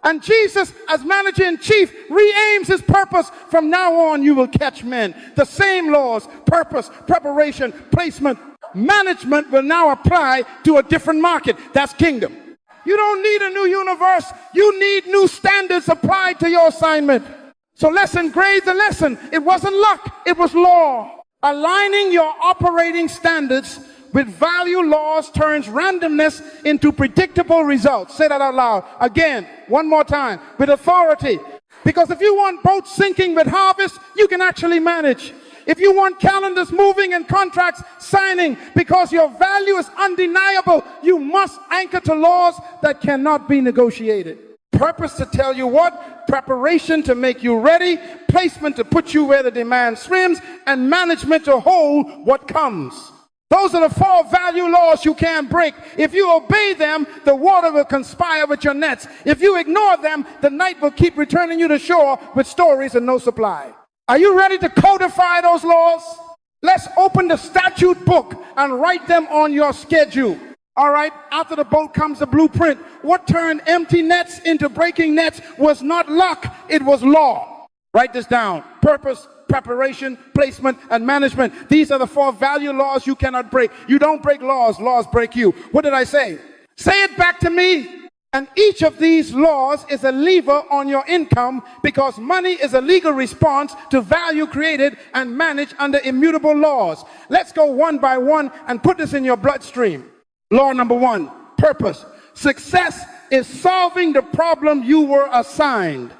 And Jesus, as manager-in-chief, re-aims his purpose. From now on, you will catch men. The same laws, purpose, preparation, placement, management will now apply to a different market. That's kingdom. You don't need a new universe. You need new standards applied to your assignment. So let's engrave the lesson. It wasn't luck, it was law. Aligning your operating standards with value laws turns randomness into predictable results. Say that out loud. Again, one more time, with authority. Because if you want boats sinking with harvest, you can actually manage. If you want calendars moving and contracts signing because your value is undeniable, you must anchor to laws that cannot be negotiated. Purpose to tell you what, preparation to make you ready, placement to put you where the demand swims, and management to hold what comes. Those are the 4 value laws you can't break. If you obey them, the water will conspire with your nets. If you ignore them, the night will keep returning you to shore with stories and no supply. Are you ready to codify those laws? Let's open the statute book and write them on your schedule. All right, after the boat comes the blueprint. What turned empty nets into breaking nets was not luck, it was law. Write this down. Purpose, preparation, placement, and management. These are the 4 value laws you cannot break. You don't break laws, laws break you. What did I say? Say it back to me. And each of these laws is a lever on your income because money is a legal response to value created and managed under immutable laws. Let's go one by one and put this in your bloodstream. Law number 1, purpose. Success is solving the problem you were assigned.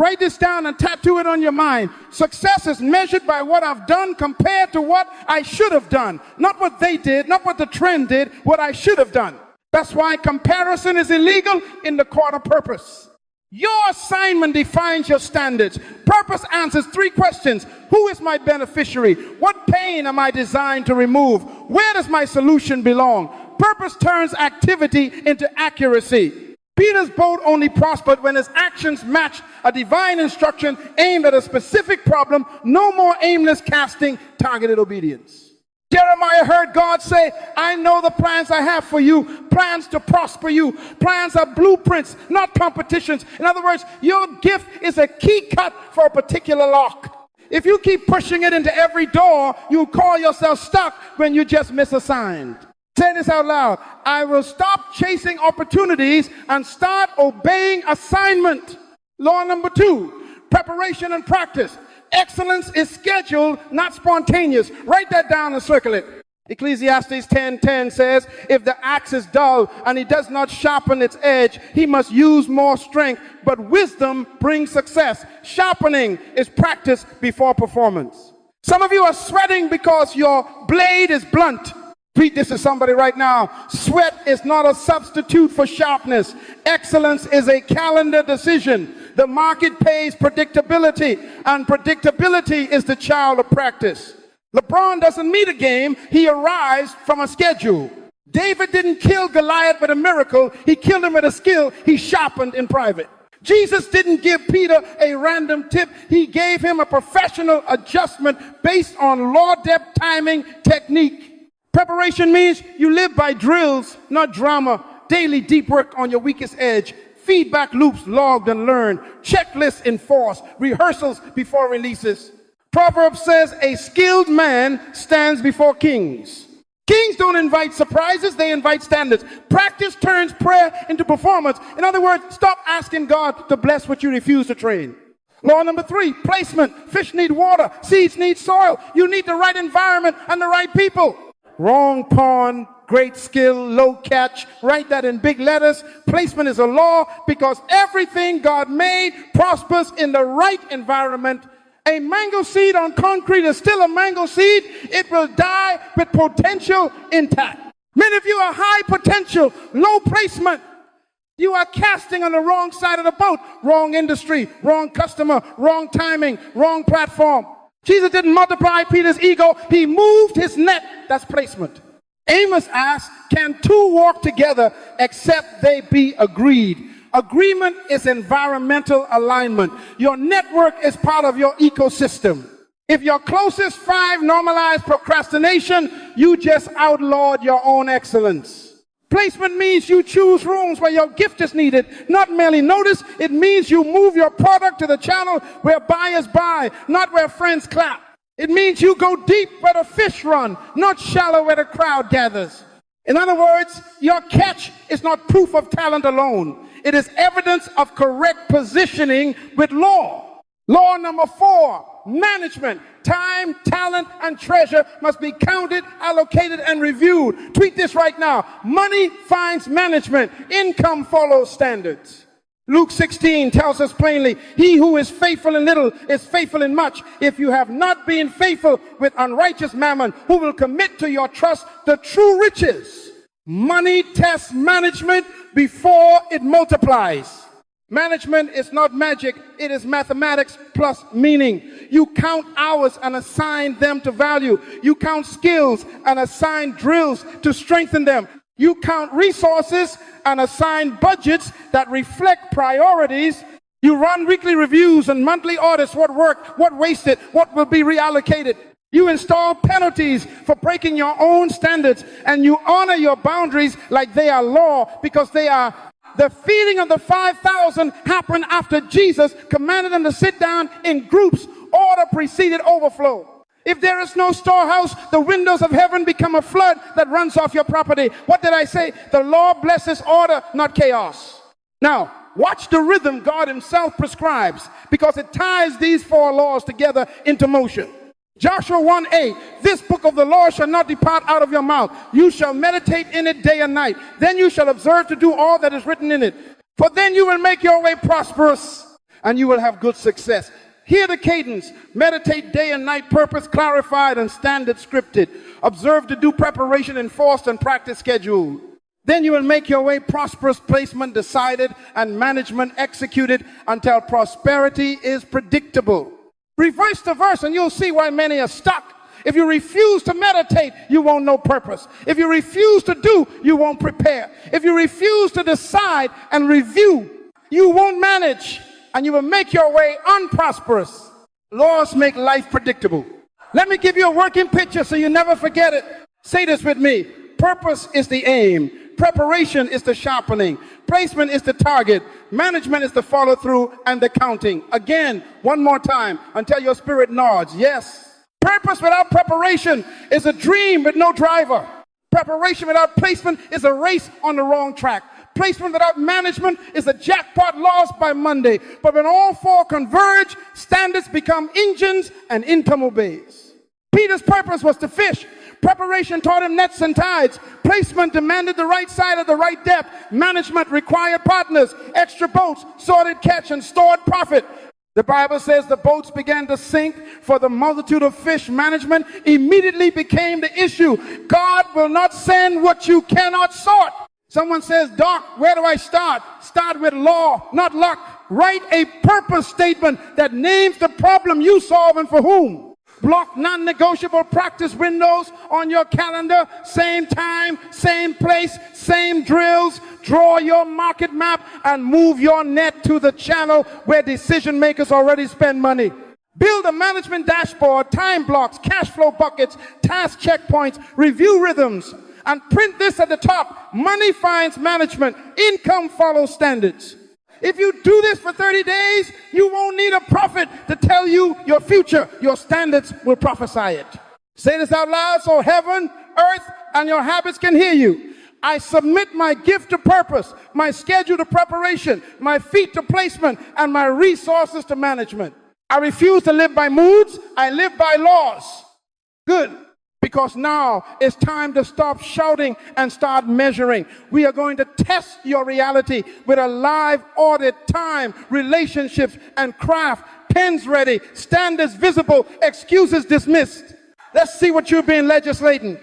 Write this down and tattoo it on your mind. Success is measured by what I've done compared to what I should have done. Not what they did, not what the trend did, what I should have done. That's why comparison is illegal in the court of purpose. Your assignment defines your standards. Purpose answers 3 questions. Who is my beneficiary? What pain am I designed to remove? Where does my solution belong? Purpose turns activity into accuracy. Peter's boat only prospered when his actions matched a divine instruction aimed at a specific problem. No more aimless casting, targeted obedience. Jeremiah heard God say, I know the plans I have for you, plans to prosper you. Plans are blueprints, not competitions. In other words, your gift is a key cut for a particular lock. If you keep pushing it into every door, you call yourself stuck when you just misassigned. Say this out loud. I will stop chasing opportunities and start obeying assignment. Law number 2, preparation and practice. Excellence is scheduled, not spontaneous. Write that down and circle it. Ecclesiastes 10:10 says, if the axe is dull and he does not sharpen its edge, he must use more strength, but wisdom brings success. Sharpening is practice before performance. Some of you are sweating because your blade is blunt. Read this to somebody right now. Sweat is not a substitute for sharpness. Excellence is a calendar decision. The market pays predictability, and predictability is the child of practice. LeBron doesn't meet a game, he arrives from a schedule. David didn't kill Goliath with a miracle, he killed him with a skill he sharpened in private. Jesus didn't give Peter a random tip, he gave him a professional adjustment based on law-depth timing technique. Preparation means you live by drills, not drama. Daily deep work on your weakest edge. Feedback loops logged and learned. Checklists enforced. Rehearsals before releases. Proverbs says a skilled man stands before kings. Kings don't invite surprises, they invite standards. Practice turns prayer into performance. In other words, stop asking God to bless what you refuse to train. Law number 3, placement. Fish need water, seeds need soil. You need the right environment and the right people. Wrong pawn, great skill, low catch. Write that in big letters. Placement is a law because everything God made prospers in the right environment. A mango seed on concrete is still a mango seed. It will die with potential intact. Many of you are high potential, low placement. You are casting on the wrong side of the boat. Wrong industry, wrong customer, wrong timing, wrong platform. Jesus didn't multiply Peter's ego. He moved his net. That's placement. Amos asked, can two walk together except they be agreed? Agreement is environmental alignment. Your network is part of your ecosystem. If your closest 5 normalize procrastination, you just outlawed your own excellence. Placement means you choose rooms where your gift is needed, not merely noticed. It means you move your product to the channel where buyers buy, not where friends clap. It means you go deep where the fish run, not shallow where the crowd gathers. In other words, your catch is not proof of talent alone. It is evidence of correct positioning with law. Law number 4, management. Time, talent, and treasure must be counted, allocated, and reviewed. Tweet this right now. Money finds management. Income follows standards. Luke 16 tells us plainly, he who is faithful in little is faithful in much. If you have not been faithful with unrighteous mammon, who will commit to your trust the true riches? Money tests management before it multiplies. Management is not magic, it is mathematics plus meaning. You count hours and assign them to value. You count skills and assign drills to strengthen them. You count resources and assign budgets that reflect priorities. You run weekly reviews and monthly audits, what worked, what wasted, what will be reallocated. You install penalties for breaking your own standards, and you honor your boundaries like they are law because they are. The feeding of the 5,000 happened after Jesus commanded them to sit down in groups. Order preceded overflow. If there is no storehouse, the windows of heaven become a flood that runs off your property. What did I say? The law blesses order, not chaos. Now, watch the rhythm God himself prescribes because it ties these 4 laws together into motion. Joshua 1:8, this book of the law shall not depart out of your mouth. You shall meditate in it day and night. Then you shall observe to do all that is written in it. For then you will make your way prosperous and you will have good success. Hear the cadence. Meditate day and night, purpose clarified and standard scripted. Observe to do preparation enforced and practice scheduled. Then you will make your way prosperous, placement decided and management executed until prosperity is predictable. Reverse the verse and you'll see why many are stuck. If you refuse to meditate, you won't know purpose. If you refuse to do, you won't prepare. If you refuse to decide and review, you won't manage and you will make your way unprosperous. Laws make life predictable. Let me give you a working picture so you never forget it. Say this with me. Purpose is the aim. Preparation is the sharpening. Placement is the target. Management is the follow through and the counting. Again, one more time until your spirit nods. Yes. Purpose without preparation is a dream with no driver. Preparation without placement is a race on the wrong track. Placement without management is a jackpot lost by Monday. But when all 4 converge, standards become engines and income obeys. Peter's purpose was to fish. Preparation taught him nets and tides. Placement demanded the right side of the right depth. Management required partners, extra boats, sorted catch, and stored profit. The Bible says the boats began to sink for the multitude of fish. Management immediately became the issue. God will not send what you cannot sort. Someone says, Doc, where do I start? Start with law, not luck. Write a purpose statement that names the problem you solve and for whom. Block non-negotiable practice windows on your calendar. Same time, same place, same drills. Draw your market map and move your net to the channel where decision makers already spend money. Build a management dashboard, time blocks, cash flow buckets, task checkpoints, review rhythms, and print this at the top. Money finds management. Income follows standards. If you do this for 30 days, you won't need a prophet to tell you your future. Your standards will prophesy it. Say this out loud so heaven, earth, and your habits can hear you. I submit my gift to purpose, my schedule to preparation, my feet to placement, and my resources to management. I refuse to live by moods. I live by laws. Good. Because now it's time to stop shouting and start measuring. We are going to test your reality with a live audit. Time, relationships, and craft. Pens ready, standards visible, excuses dismissed. Let's see what you've been legislating.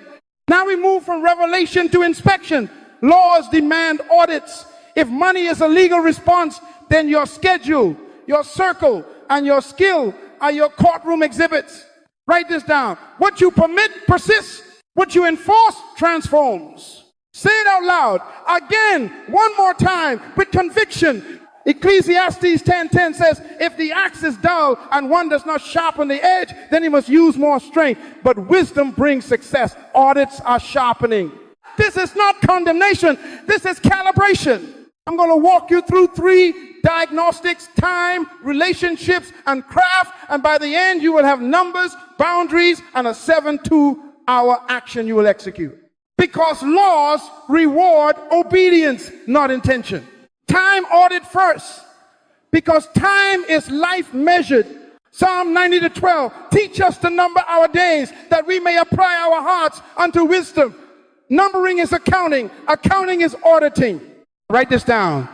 Now we move from revelation to inspection. Laws demand audits. If money is a legal response, then your schedule, your circle, and your skill are your courtroom exhibits. Write this down. What you permit persists. What you enforce transforms. Say it out loud. Again, one more time with conviction. Ecclesiastes 10:10 says, if the axe is dull and one does not sharpen the edge, then he must use more strength. But wisdom brings success. Audits are sharpening. This is not condemnation. This is calibration. I'm going to walk you through 3 diagnostics: time, relationships, and craft. And by the end, you will have numbers, boundaries, and a 72-hour action you will execute. Because laws reward obedience, not intention. Time audit first. Because time is life measured. Psalm 90:12. Teach us to number our days that we may apply our hearts unto wisdom. Numbering is accounting. Accounting is auditing. Write this down.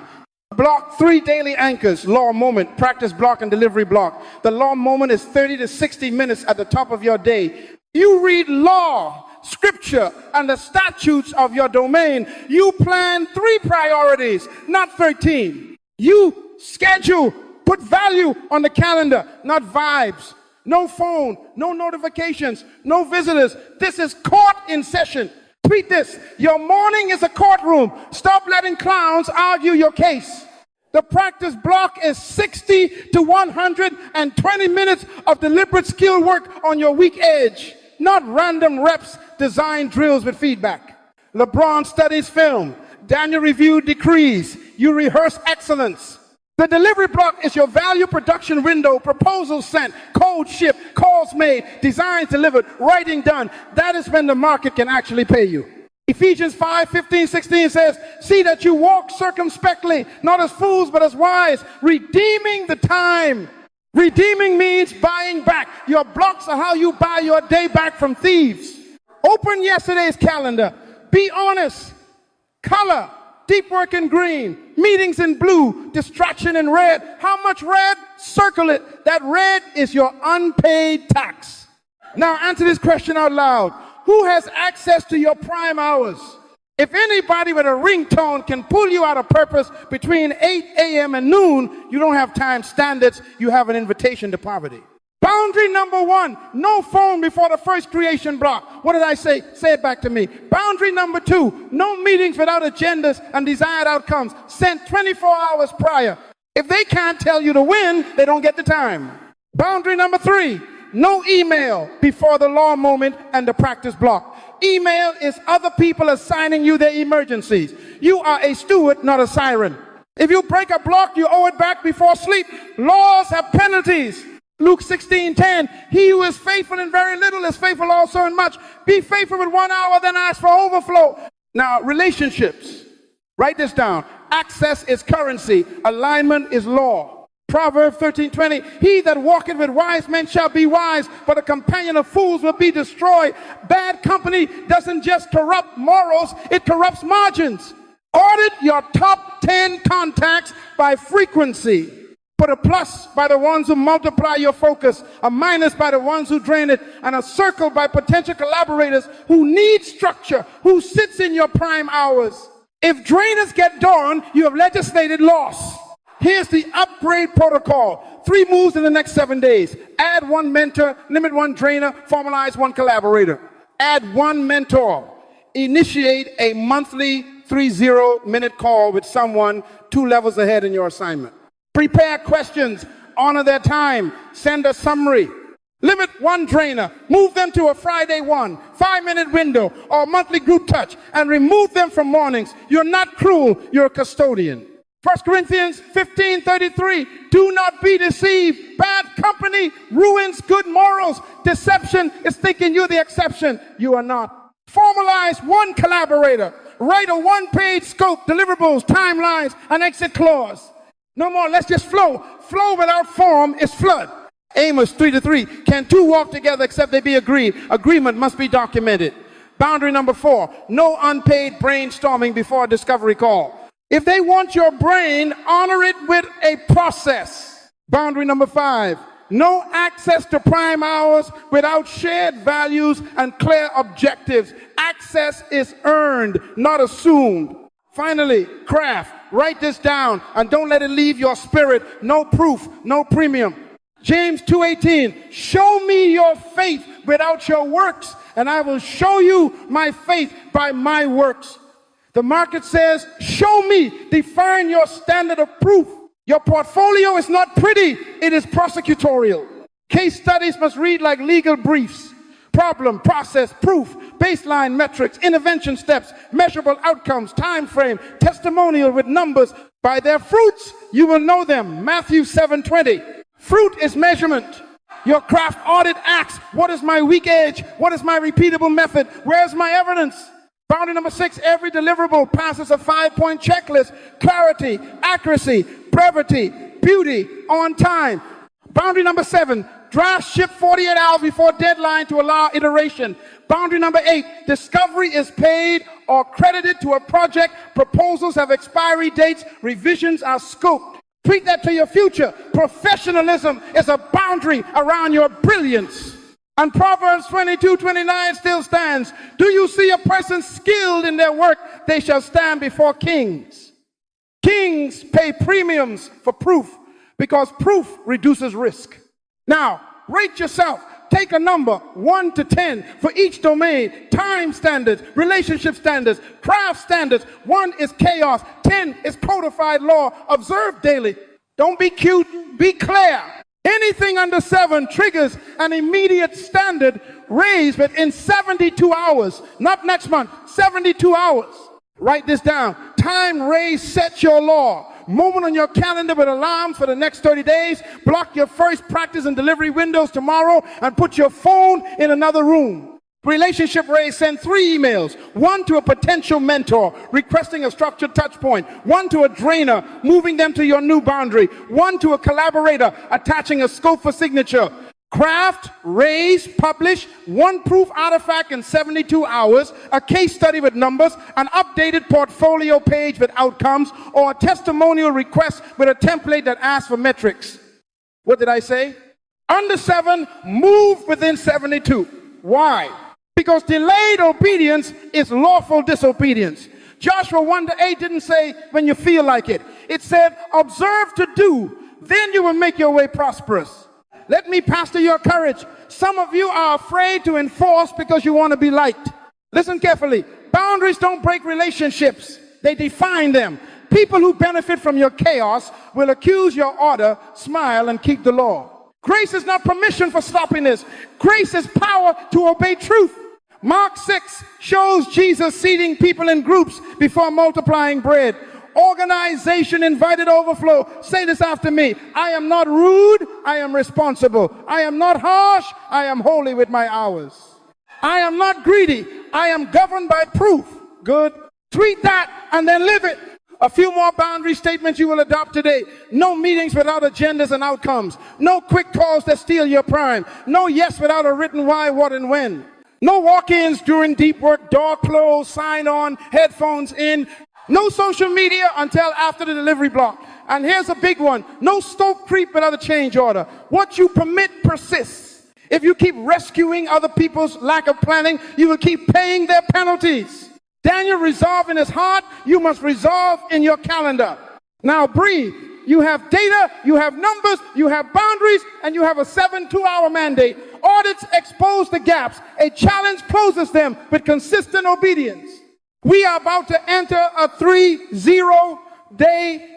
Block 3 daily anchors: law moment, practice block, and delivery block. The law moment is 30 to 60 minutes at the top of your day. You read law, scripture, and the statutes of your domain. You plan 3 priorities, not 13. You schedule, put value on the calendar, not vibes. No phone, no notifications, no visitors. This is court in session. Tweet this: your morning is a courtroom. Stop letting clowns argue your case. The practice block is 60 to 120 minutes of deliberate skill work on your weak edge, not random reps, design drills with feedback. LeBron studies film. Daniel reviewed decrees. You rehearse excellence. The delivery block is your value production window: proposals sent, code shipped, calls made, designs delivered, writing done. That is when the market can actually pay you. Ephesians 5:15-16 says, see that you walk circumspectly, not as fools, but as wise, redeeming the time. Redeeming means buying back. Your blocks are how you buy your day back from thieves. Open yesterday's calendar. Be honest. Color. Deep work in green, meetings in blue, distraction in red. How much red? Circle it. That red is your unpaid tax. Now answer this question out loud. Who has access to your prime hours? If anybody with a ringtone can pull you out of purpose between 8 a.m. and noon, you don't have time standards. You have an invitation to poverty. Boundary number 1, no phone before the first creation block. What did I say? Say it back to me. Boundary number 2, no meetings without agendas and desired outcomes. Sent 24 hours prior. If they can't tell you to win, they don't get the time. Boundary number 3, no email before the law moment and the practice block. Email is other people assigning you their emergencies. You are a steward, not a siren. If you break a block, you owe it back before sleep. Laws have penalties. Luke 16:10, he who is faithful in very little is faithful also in much. Be faithful with 1 hour, then ask for overflow. Now, relationships. Write this down. Access is currency. Alignment is law. Proverbs 13:20, he that walketh with wise men shall be wise, but a companion of fools will be destroyed. Bad company doesn't just corrupt morals, it corrupts margins. Audit your top 10 contacts by frequency. Put a plus by the ones who multiply your focus, a minus by the ones who drain it, and a circle by potential collaborators who need structure, who sits in your prime hours. If drainers get done, you have legislated loss. Here's the upgrade protocol. 3 moves in the next 7 days. Add 1 mentor, limit 1 drainer, formalize 1 collaborator. Add 1 mentor. Initiate a monthly 30-minute call with someone 2 levels ahead in your assignment. Prepare questions, honor their time, send a summary. Limit 1 drainer, move them to a Friday 1, 5-minute window or monthly group touch, and remove them from mornings. You're not cruel, you're a custodian. 1 Corinthians 15:33, do not be deceived. Bad company ruins good morals. Deception is thinking you're the exception. You are not. Formalize 1 collaborator. Write a 1-page scope, deliverables, timelines, and exit clause. No more, let's just flow. Flow without form is flood. Amos 3:3, can 2 walk together except they be agreed? Agreement must be documented. Boundary number 4, no unpaid brainstorming before a discovery call. If they want your brain, honor it with a process. Boundary number 5, no access to prime hours without shared values and clear objectives. Access is earned, not assumed. Finally, craft. Write this down and don't let it leave your spirit. No proof, no premium. James 2:18, show me your faith without your works, and I will show you my faith by my works. The market says, show me, define your standard of proof. Your portfolio is not pretty, it is prosecutorial. Case studies must read like legal briefs. Problem, process, proof, baseline metrics, intervention steps, measurable outcomes, time frame, testimonial with numbers. By their fruits, you will know them. Matthew 7:20. Fruit is measurement. Your craft audit asks, what is my weak edge? What is my repeatable method? Where's my evidence? Boundary number 6, every deliverable passes a 5-point checklist. Clarity, accuracy, brevity, beauty, on time. Boundary number 7, draft ship 48 hours before deadline to allow iteration. Boundary number 8, discovery is paid or credited to a project. Proposals have expiry dates. Revisions are scoped. Tweet that to your future. Professionalism is a boundary around your brilliance. And Proverbs 22:29 still stands. Do you see a person skilled in their work? They shall stand before kings. Kings pay premiums for proof because proof reduces risk. Now, rate yourself. Take a number, 1 to 10, for each domain. Time standards, relationship standards, craft standards. 1 is chaos, 10 is codified law. Observe daily. Don't be cute, be clear. Anything under 7 triggers an immediate standard raise within 72 hours. Not next month, 72 hours. Write this down. Time raise sets your law. Moment on your calendar with alarms for the next 30 days. Block your first practice and delivery windows tomorrow and put your phone in another room. Relationship raise, send 3 emails. 1 to a potential mentor, requesting a structured touch point. 1 to a drainer, moving them to your new boundary. 1 to a collaborator, attaching a scope for signature. Craft, raise, publish 1 proof artifact in 72 hours, a case study with numbers, an updated portfolio page with outcomes, or a testimonial request with a template that asks for metrics. What did I say? Under 7, move within 72. Why? Because delayed obedience is lawful disobedience. Joshua 1-8 didn't say when you feel like it. It said, observe to do, then you will make your way prosperous. Let me pastor your courage. Some of you are afraid to enforce because you want to be liked. Listen carefully. Boundaries don't break relationships. They define them. People who benefit from your chaos will accuse your order, smile, and keep the law. Grace is not permission for sloppiness. Grace is power to obey truth. Mark 6 shows Jesus seating people in groups before multiplying bread. Organization, invited overflow. Say this after me. I am not rude, I am responsible. I am not harsh, I am holy with my hours. I am not greedy, I am governed by proof. Good. Tweet that and then live it. A few more boundary statements you will adopt today. No meetings without agendas and outcomes. No quick calls that steal your prime. No yes without a written why, what, and when. No walk-ins during deep work, door closed, sign on, headphones in. No social media until after the delivery block. And here's a big one. No stove creep without a change order. What you permit persists. If you keep rescuing other people's lack of planning, you will keep paying their penalties. Daniel resolved in his heart, you must resolve in your calendar. Now breathe. You have data, you have numbers, you have boundaries, and you have a 2-hour mandate. Audits expose the gaps. A challenge closes them with consistent obedience. We are about to enter a 30-day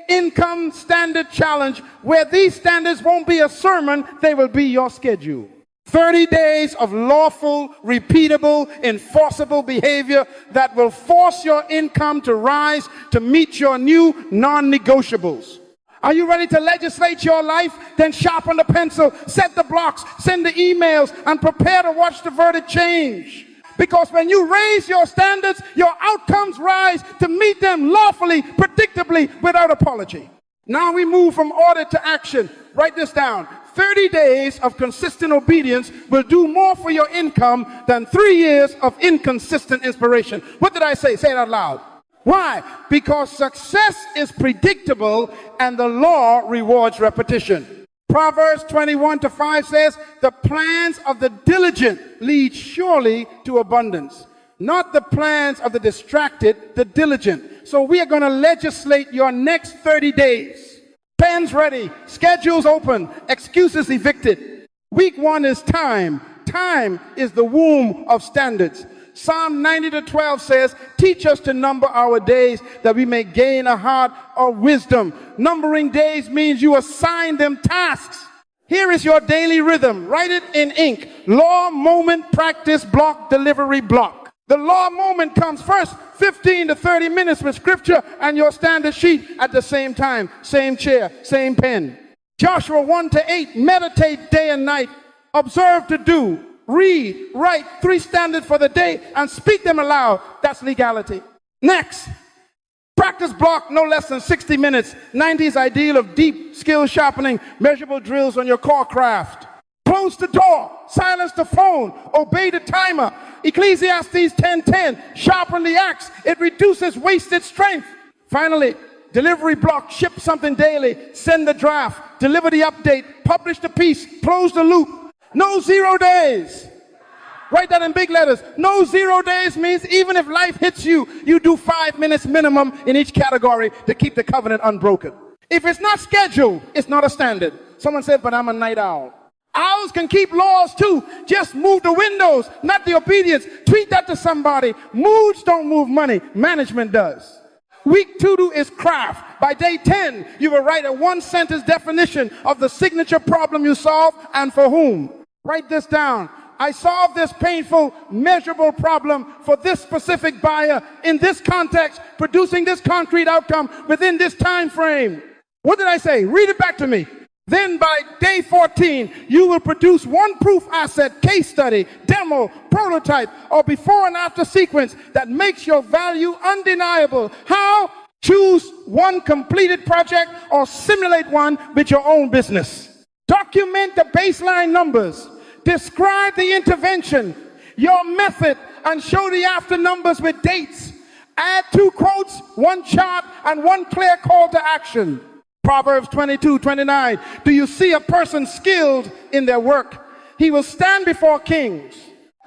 income standard challenge where these standards won't be a sermon, they will be your schedule. 30 days of lawful, repeatable, enforceable behavior that will force your income to rise to meet your new non-negotiables. Are you ready to legislate your life? Then sharpen the pencil, set the blocks, send the emails, and prepare to watch the verdict change. Because when you raise your standards, your outcomes rise to meet them lawfully, predictably, without apology. Now we move from audit to action. Write this down. 30 days of consistent obedience will do more for your income than 3 years of inconsistent inspiration. What did I say? Say it out loud. Why? Because success is predictable and the law rewards repetition. Proverbs 21:5 says, the plans of the diligent lead surely to abundance. Not the plans of the distracted, the diligent. So we are going to legislate your next 30 days. Pens ready, schedules open, excuses evicted. Week 1 is time. Time is the womb of standards. Psalm 90:12 says, teach us to number our days that we may gain a heart of wisdom. Numbering days means you assign them tasks. Here is your daily rhythm. Write it in ink. Law, moment, practice, block, delivery, block. The law moment comes first, 15 to 30 minutes with scripture and your standard sheet at the same time. Same chair, same pen. Joshua 1-8, meditate day and night. Observe to do. Read, write 3 standards for the day and speak them aloud. That's legality. Next, practice block no less than 60 minutes. 90s ideal of deep skill sharpening, measurable drills on your core craft. Close the door, silence the phone, obey the timer. Ecclesiastes 10:10, sharpen the axe. It reduces wasted strength. Finally, delivery block, ship something daily, send the draft, deliver the update, publish the piece, close the loop. No 0 days. Write that in big letters. No 0 days means even if life hits you, you do 5 minutes minimum in each category to keep the covenant unbroken. If it's not scheduled, it's not a standard. Someone said, but I'm a night owl. Owls can keep laws too. Just move the windows, not the obedience. Tweet that to somebody. Moods don't move money. Management does. Week 2 is craft. By day 10, you will write a 1-sentence definition of the signature problem you solve and for whom. Write this down. I solved this painful, measurable problem for this specific buyer in this context, producing this concrete outcome within this time frame. What did I say? Read it back to me. Then by day 14, you will produce 1 proof asset, case study, demo, prototype, or before and after sequence that makes your value undeniable. How? Choose 1 completed project or simulate one with your own business. Document the baseline numbers. Describe the intervention, your method, and show the after numbers with dates. Add 2 quotes, 1 chart, and 1 clear call to action. Proverbs 22:29. Do you see a person skilled in their work? He will stand before kings.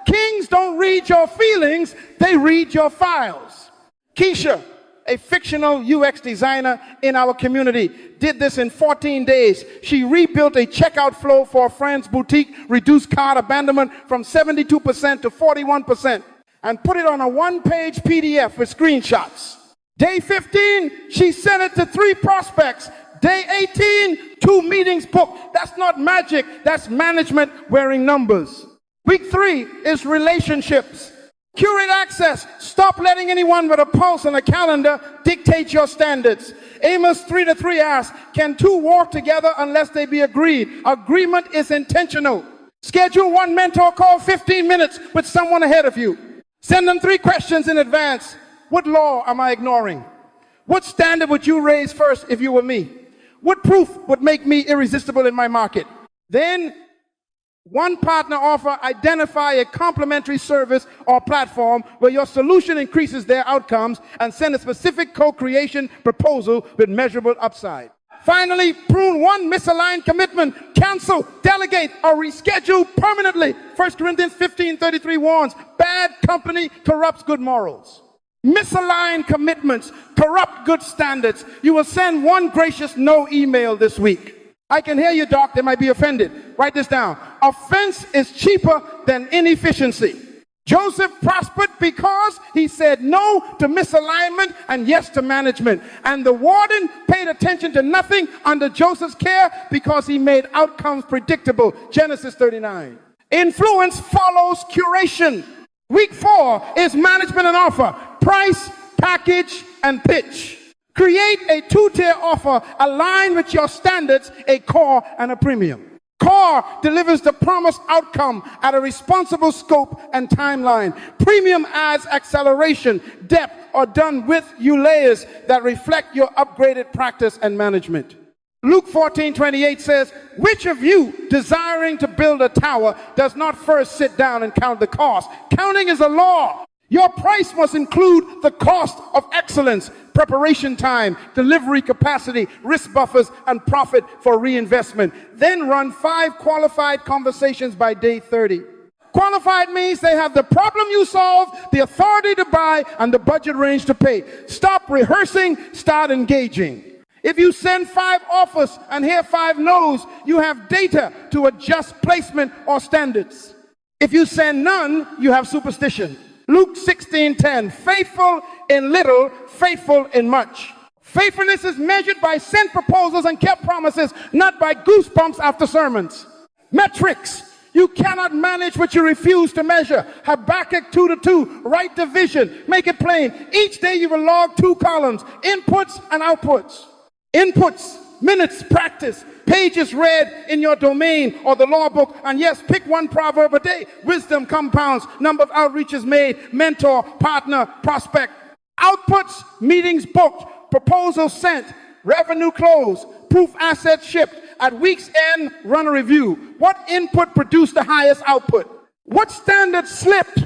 Kings don't read your feelings, they read your files. Keisha, a fictional UX designer in our community, did this in 14 days. She rebuilt a checkout flow for a friend's boutique, reduced cart abandonment from 72% to 41%, and put it on a 1-page PDF with screenshots. Day 15, she sent it to 3 prospects. Day 18, 2 meetings booked. That's not magic, that's management wearing numbers. Week 3 is relationships. Curate access. Stop letting anyone with a pulse and a calendar dictate your standards. Amos 3:3 asks, can 2 walk together unless they be agreed? Agreement is intentional. Schedule 1 mentor call 15 minutes with someone ahead of you. Send them 3 questions in advance. What law am I ignoring? What standard would you raise first if you were me? What proof would make me irresistible in my market? Then, one partner offer, identify a complementary service or platform where your solution increases their outcomes, and send a specific co-creation proposal with measurable upside. Finally, prune one misaligned commitment, cancel, delegate, or reschedule permanently. 1 Corinthians 15:33 warns, bad company corrupts good morals. Misaligned commitments corrupt good standards. You will send one gracious no email this week. I can hear you, Doc. They might be offended. Write this down. Offense is cheaper than inefficiency. Joseph prospered because he said no to misalignment and yes to management. And the warden paid attention to nothing under Joseph's care because he made outcomes predictable. Genesis 39. Influence follows curation. Week 4 is management and offer. Price, package, and pitch. Create a 2-tier offer aligned with your standards, a core and a premium. Core delivers the promised outcome at a responsible scope and timeline. Premium adds acceleration, depth, or done with you layers that reflect your upgraded practice and management. Luke 14:28 says, which of you desiring to build a tower does not first sit down and count the cost? Counting is a law. Your price must include the cost of excellence, preparation time, delivery capacity, risk buffers, and profit for reinvestment. Then run 5 qualified conversations by day 30. Qualified means they have the problem you solve, the authority to buy, and the budget range to pay. Stop rehearsing, start engaging. If you send 5 offers and hear 5 no's, you have data to adjust placement or standards. If you send none, you have superstition. Luke 16:10, faithful in little, faithful in much. Faithfulness is measured by sent proposals and kept promises, not by goosebumps after sermons. Metrics. You cannot manage what you refuse to measure. Habakkuk 2:2, write the vision, make it plain. Each day you will log 2 columns, inputs and outputs. Inputs, minutes, practice, pages read in your domain or the law book, and yes, pick 1 proverb a day. Wisdom compounds, number of outreaches made, mentor, partner, prospect. Outputs, meetings booked, proposals sent, revenue closed, proof assets shipped. At week's end, run a review. What input produced the highest output? What standard slipped?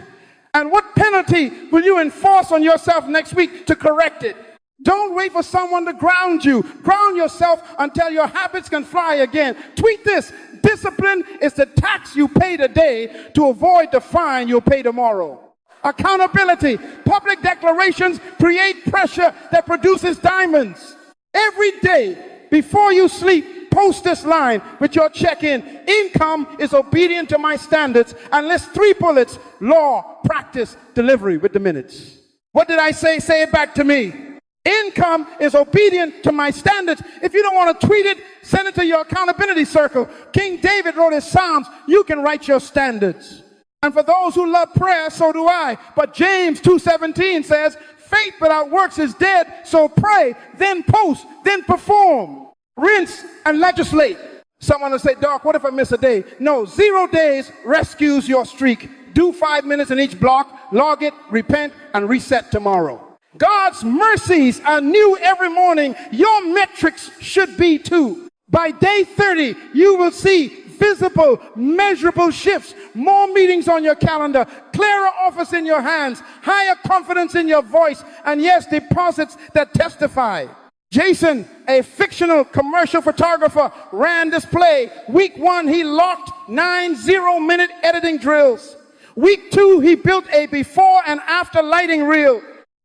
And what penalty will you enforce on yourself next week to correct it? Don't wait for someone to ground you. Ground yourself until your habits can fly again. Tweet this. Discipline is the tax you pay today to avoid the fine you'll pay tomorrow. Accountability. Public declarations create pressure that produces diamonds. Every day before you sleep, post this line with your check-in. Income is obedient to my standards, and list 3 bullets. Law, practice, delivery with the minutes. What did I say? Say it back to me. Income is obedient to my standards. If you don't want to tweet it, send it to your accountability circle. King David wrote his Psalms. You can write your standards. And for those who love prayer, so do I. But James 2:17 says, faith without works is dead. So pray, then post, then perform. Rinse and legislate. Someone will say, Doc, what if I miss a day? No, 0 days rescues your streak. Do 5 minutes in each block, log it, repent, and reset tomorrow. God's mercies are new every morning. Your metrics should be too. By day 30, you will see visible, measurable shifts, more meetings on your calendar, clearer offers in your hands, higher confidence in your voice, and yes, deposits that testify. Jason, a fictional commercial photographer, ran this play. Week 1, he locked 9 0-minute editing drills. Week 2, he built a before and after lighting reel.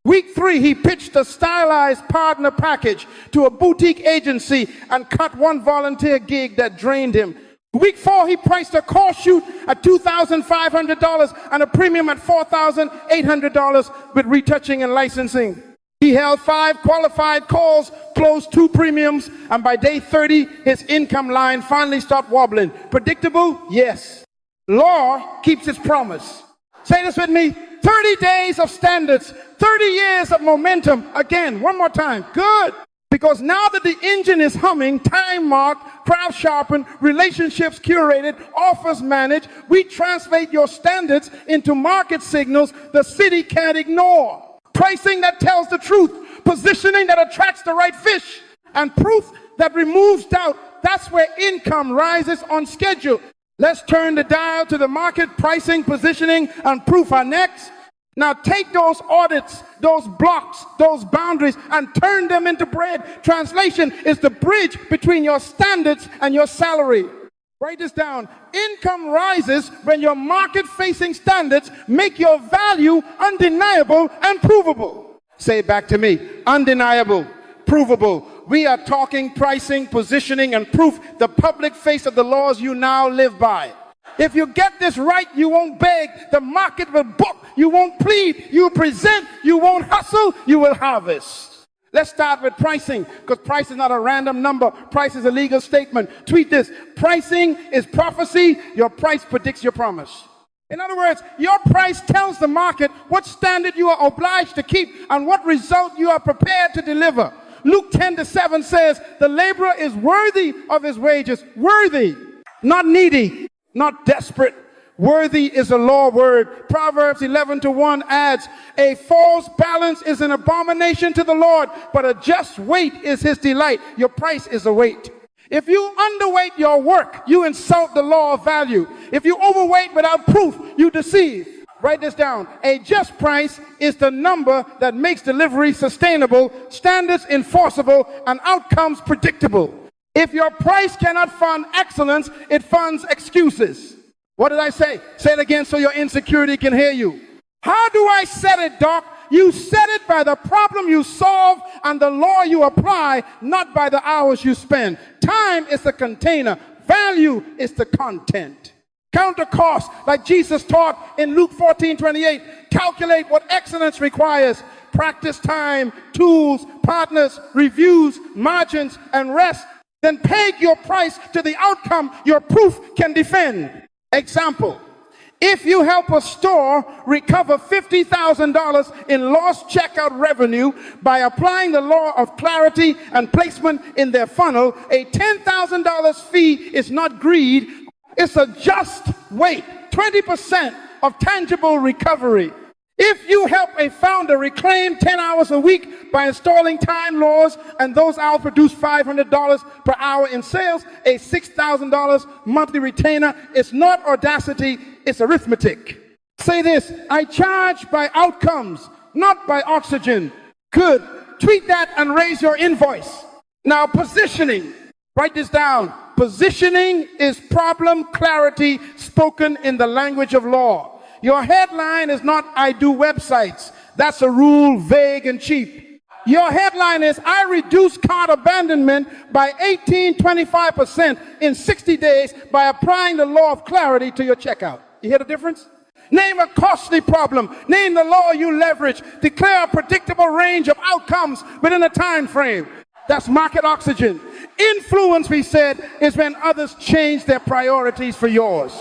Week 3, he pitched a stylized partner package to a boutique agency and cut 1 volunteer gig that drained him. Week 4, he priced a call shoot at $2,500 and a premium at $4,800 with retouching and licensing. He held 5 qualified calls, closed 2 premiums, and by day 30, his income line finally stopped wobbling. Predictable? Yes. Law keeps its promise. Say this with me. 30 days of standards, 30 years of momentum. Again, one more time. Good. Because now that the engine is humming, time marked, craft sharpened, relationships curated, offers managed, we translate your standards into market signals the city can't ignore. Pricing that tells the truth, positioning that attracts the right fish, and proof that removes doubt. That's where income rises on schedule. Let's turn the dial to the market. Pricing, positioning, and proof are next. Now take those audits, those blocks, those boundaries, and turn them into bread. Translation is the bridge between your standards and your salary. Write this down. Income rises when your market-facing standards make your value undeniable and provable. Say it back to me. Undeniable, provable. We are talking pricing, positioning, and proof, the public face of the laws you now live by. If you get this right, you won't beg. The market will book. You won't plead. You present. You won't hustle. You will harvest. Let's start with pricing, because price is not a random number. Price is a legal statement. Tweet this. Pricing is prophecy. Your price predicts your promise. In other words, your price tells the market what standard you are obliged to keep and what result you are prepared to deliver. Luke 10:7 says, the laborer is worthy of his wages. Worthy, not needy, not desperate. Worthy is a law word. Proverbs 11:1 adds, a false balance is an abomination to the Lord, but a just weight is his delight. Your price is a weight. If you underweight your work, you insult the law of value. If you overweight without proof, you deceive. Write this down. A just price is the number that makes delivery sustainable, standards enforceable, and outcomes predictable. If your price cannot fund excellence, it funds excuses. What did I say? Say it again so your insecurity can hear you. How do I set it, Doc? You set it by the problem you solve and the law you apply, not by the hours you spend. Time is the container. Value is the content. Counter cost, like Jesus taught in Luke 14:28. Calculate what excellence requires. Practice time, tools, partners, reviews, margins, and rest. Then peg your price to the outcome your proof can defend. Example, if you help a store recover $50,000 in lost checkout revenue by applying the law of clarity and placement in their funnel, a $10,000 fee is not greed. It's a just weight, 20% of tangible recovery. If you help a founder reclaim 10 hours a week by installing time laws and those hours produce $500 per hour in sales, a $6,000 monthly retainer is not audacity, it's arithmetic. Say this, I charge by outcomes, not by oxygen. Good. Tweet that and raise your invoice. Now, positioning. Write this down. Positioning is problem clarity spoken in the language of law. Your headline is not, I do websites. That's a rule, vague and cheap. Your headline is, I reduce cart abandonment by 25% in 60 days by applying the law of clarity to your checkout. You hear the difference? Name a costly problem. Name the law you leverage. Declare a predictable range of outcomes within a time frame. That's market oxygen. Influence, we said, is when others change their priorities for yours.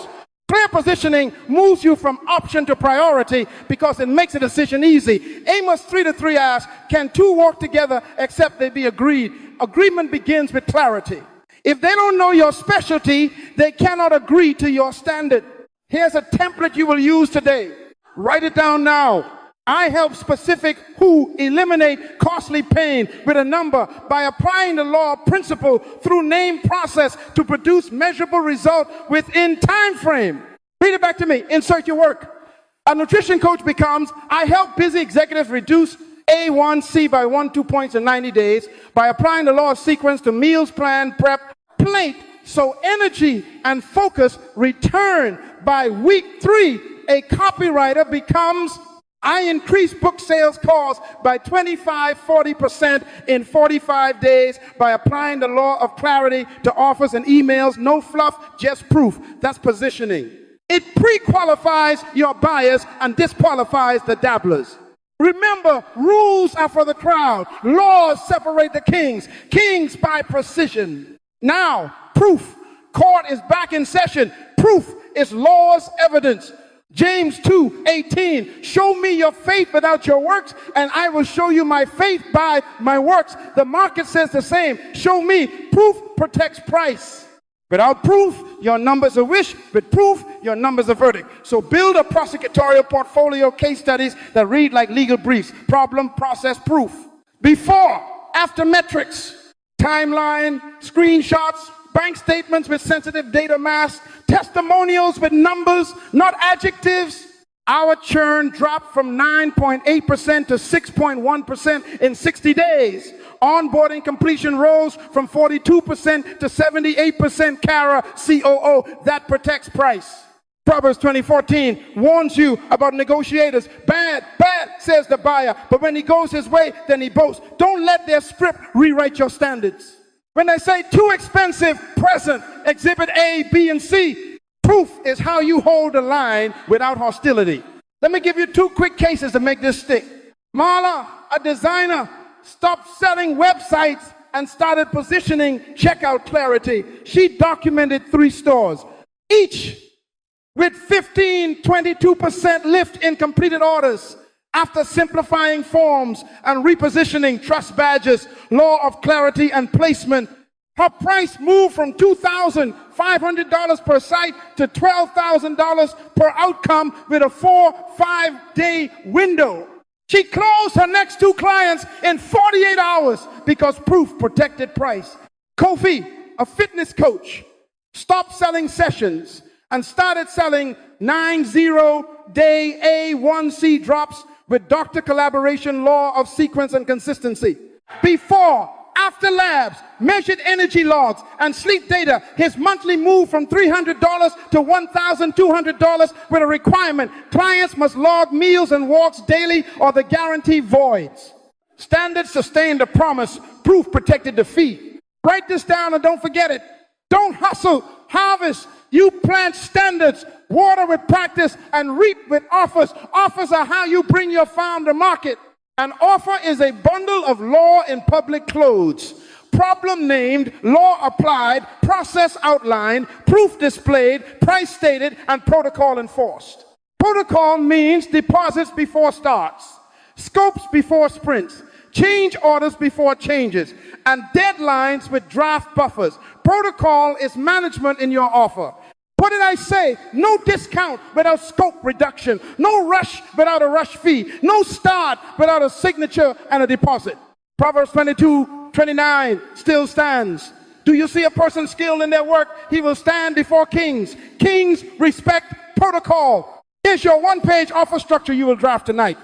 Clear positioning moves you from option to priority because it makes a decision easy. Amos 3:3 asks, can two walk together except they be agreed? Agreement begins with clarity. If they don't know your specialty, they cannot agree to your standard. Here's a template you will use today. Write it down now. I help specific who eliminate costly pain with a number by applying the law principle through name process to produce measurable result within time frame. Read it back to me. Insert your work. A nutrition coach becomes, I help busy executives reduce A1C by 1-2 points in 90 days by applying the law of sequence to meals, plan, prep, plate, so energy and focus return by week 3. A copywriter becomes, I increase book sales calls by 25-40% in 45 days by applying the law of clarity to offers and emails. No fluff, just proof. That's positioning. It pre-qualifies your buyers and disqualifies the dabblers. Remember, rules are for the crowd. Laws separate the kings. Kings by precision. Now, proof. Court is back in session. Proof is law's evidence. James 2:18, show me your faith without your works, and I will show you my faith by my works. The market says the same. Show me. Proof protects price. Without proof, your number's a wish. With proof, your number's a verdict. So build a prosecutorial portfolio, case studies that read like legal briefs. Problem, process, proof. Before, after metrics, timeline, screenshots, bank statements with sensitive data masks, testimonials with numbers, not adjectives. Our churn dropped from 9.8% to 6.1% in 60 days. Onboarding completion rose from 42% to 78% CARA COO. That protects price. Proverbs 20:14 warns you about negotiators. Bad, says the buyer, but when he goes his way, then he boasts. Don't let their script rewrite your standards. When they say too expensive, present, exhibit A, B, and C, proof is how you hold the line without hostility. Let me give you two quick cases to make this stick. Marla, a designer, stopped selling websites and started positioning checkout clarity. She documented 3 stores, each with 22% lift in completed orders after simplifying forms and repositioning trust badges, law of clarity and placement. Her price moved from $2,500 per site to $12,000 per outcome with a 4-5 day window. She closed her next 2 clients in 48 hours because proof protected price. Kofi, a fitness coach, stopped selling sessions and started selling 90-day A1C drops with doctor collaboration, law of sequence and consistency. Before, after labs, measured energy logs and sleep data, his monthly moved from $300 to $1,200 with a requirement. Clients must log meals and walks daily or the guarantee voids. Standards sustained the promise. Proof protected the fee. Write this down and don't forget it. Don't hustle, harvest. You plant standards, water with practice, and reap with offers. Offers are how you bring your farm to market. An offer is a bundle of law in public clothes. Problem named, law applied, process outlined, proof displayed, price stated, and protocol enforced. Protocol means deposits before starts, scopes before sprints, change orders before changes, and deadlines with draft buffers. Protocol is management in your offer. What did I say? No discount without scope reduction. No rush without a rush fee. No start without a signature and a deposit. Proverbs 22:29 still stands. Do you see a person skilled in their work? He will stand before kings. Kings respect protocol. Here's your 1-page offer structure you will draft tonight.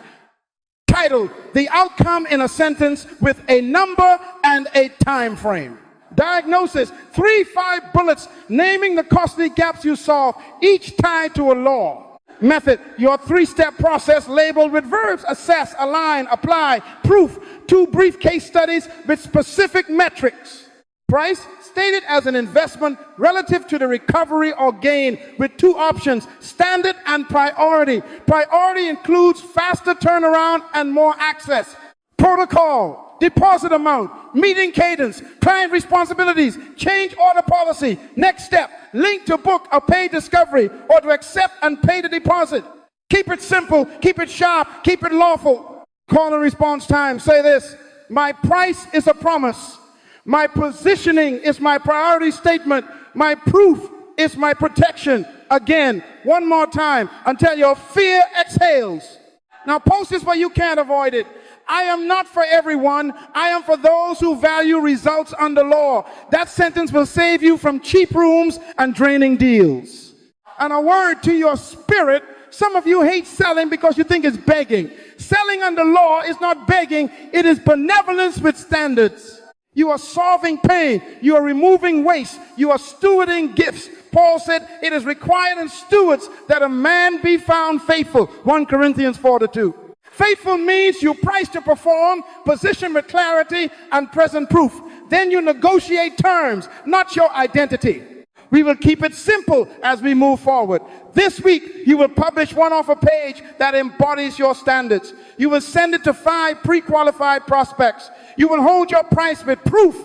Titled, The Outcome in a Sentence with a Number and a Time Frame. Diagnosis, 3-5 bullets naming the costly gaps you solve, each tied to a law. Method, your 3-step process labeled with verbs: assess, align, apply. Proof, 2 brief case studies with specific metrics. Price, stated as an investment relative to the recovery or gain with 2 options, standard and priority. Priority includes faster turnaround and more access. Protocol, deposit amount, meeting cadence, client responsibilities, change order policy. Next step, link to book or pay discovery or to accept and pay the deposit. Keep it simple, keep it sharp, keep it lawful. Call and response time, say this: my price is a promise. My positioning is my priority statement. My proof is my protection. Again, one more time until your fear exhales. Now post this where you can't avoid it. I am not for everyone. I am for those who value results under law. That sentence will save you from cheap rooms and draining deals. And a word to your spirit: some of you hate selling because you think it's begging. Selling under law is not begging. It is benevolence with standards. You are solving pain. You are removing waste. You are stewarding gifts. Paul said it is required in stewards that a man be found faithful. 1 Corinthians 4:2. Faithful means you price to perform, position with clarity and present proof. Then you negotiate terms, not your identity. We will keep it simple as we move forward. This week, you will publish one offer page that embodies your standards. You will send it to 5 pre-qualified prospects. You will hold your price with proof.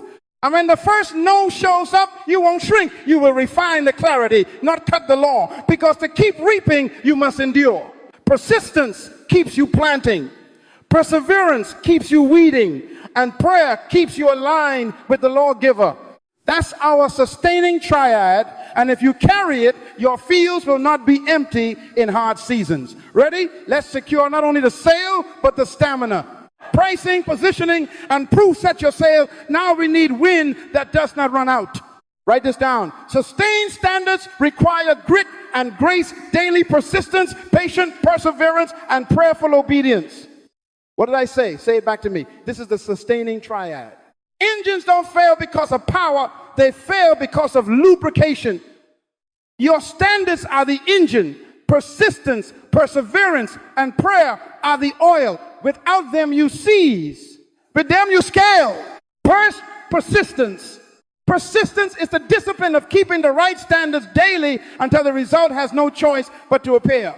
And when the first no shows up, you won't shrink. You will refine the clarity, not cut the law. Because to keep reaping, you must endure. Persistence keeps you planting. Perseverance keeps you weeding. And prayer keeps you aligned with the lawgiver. That's our sustaining triad, and if you carry it, your fields will not be empty in hard seasons. Ready? Let's secure not only the sale, but the stamina. pricing, positioning, and proof set your sail. Now we need wind that does not run out. Write this down. Sustained standards require grit and grace, daily persistence, patient perseverance, and prayerful obedience. What did I say? Say it back to me. This is the sustaining triad. Engines don't fail because of power. They fail because of lubrication. Your standards are the engine. Persistence, perseverance, and prayer are the oil. Without them, you seize. With them, you scale. Persistence. Persistence is the discipline of keeping the right standards daily until the result has no choice but to appear.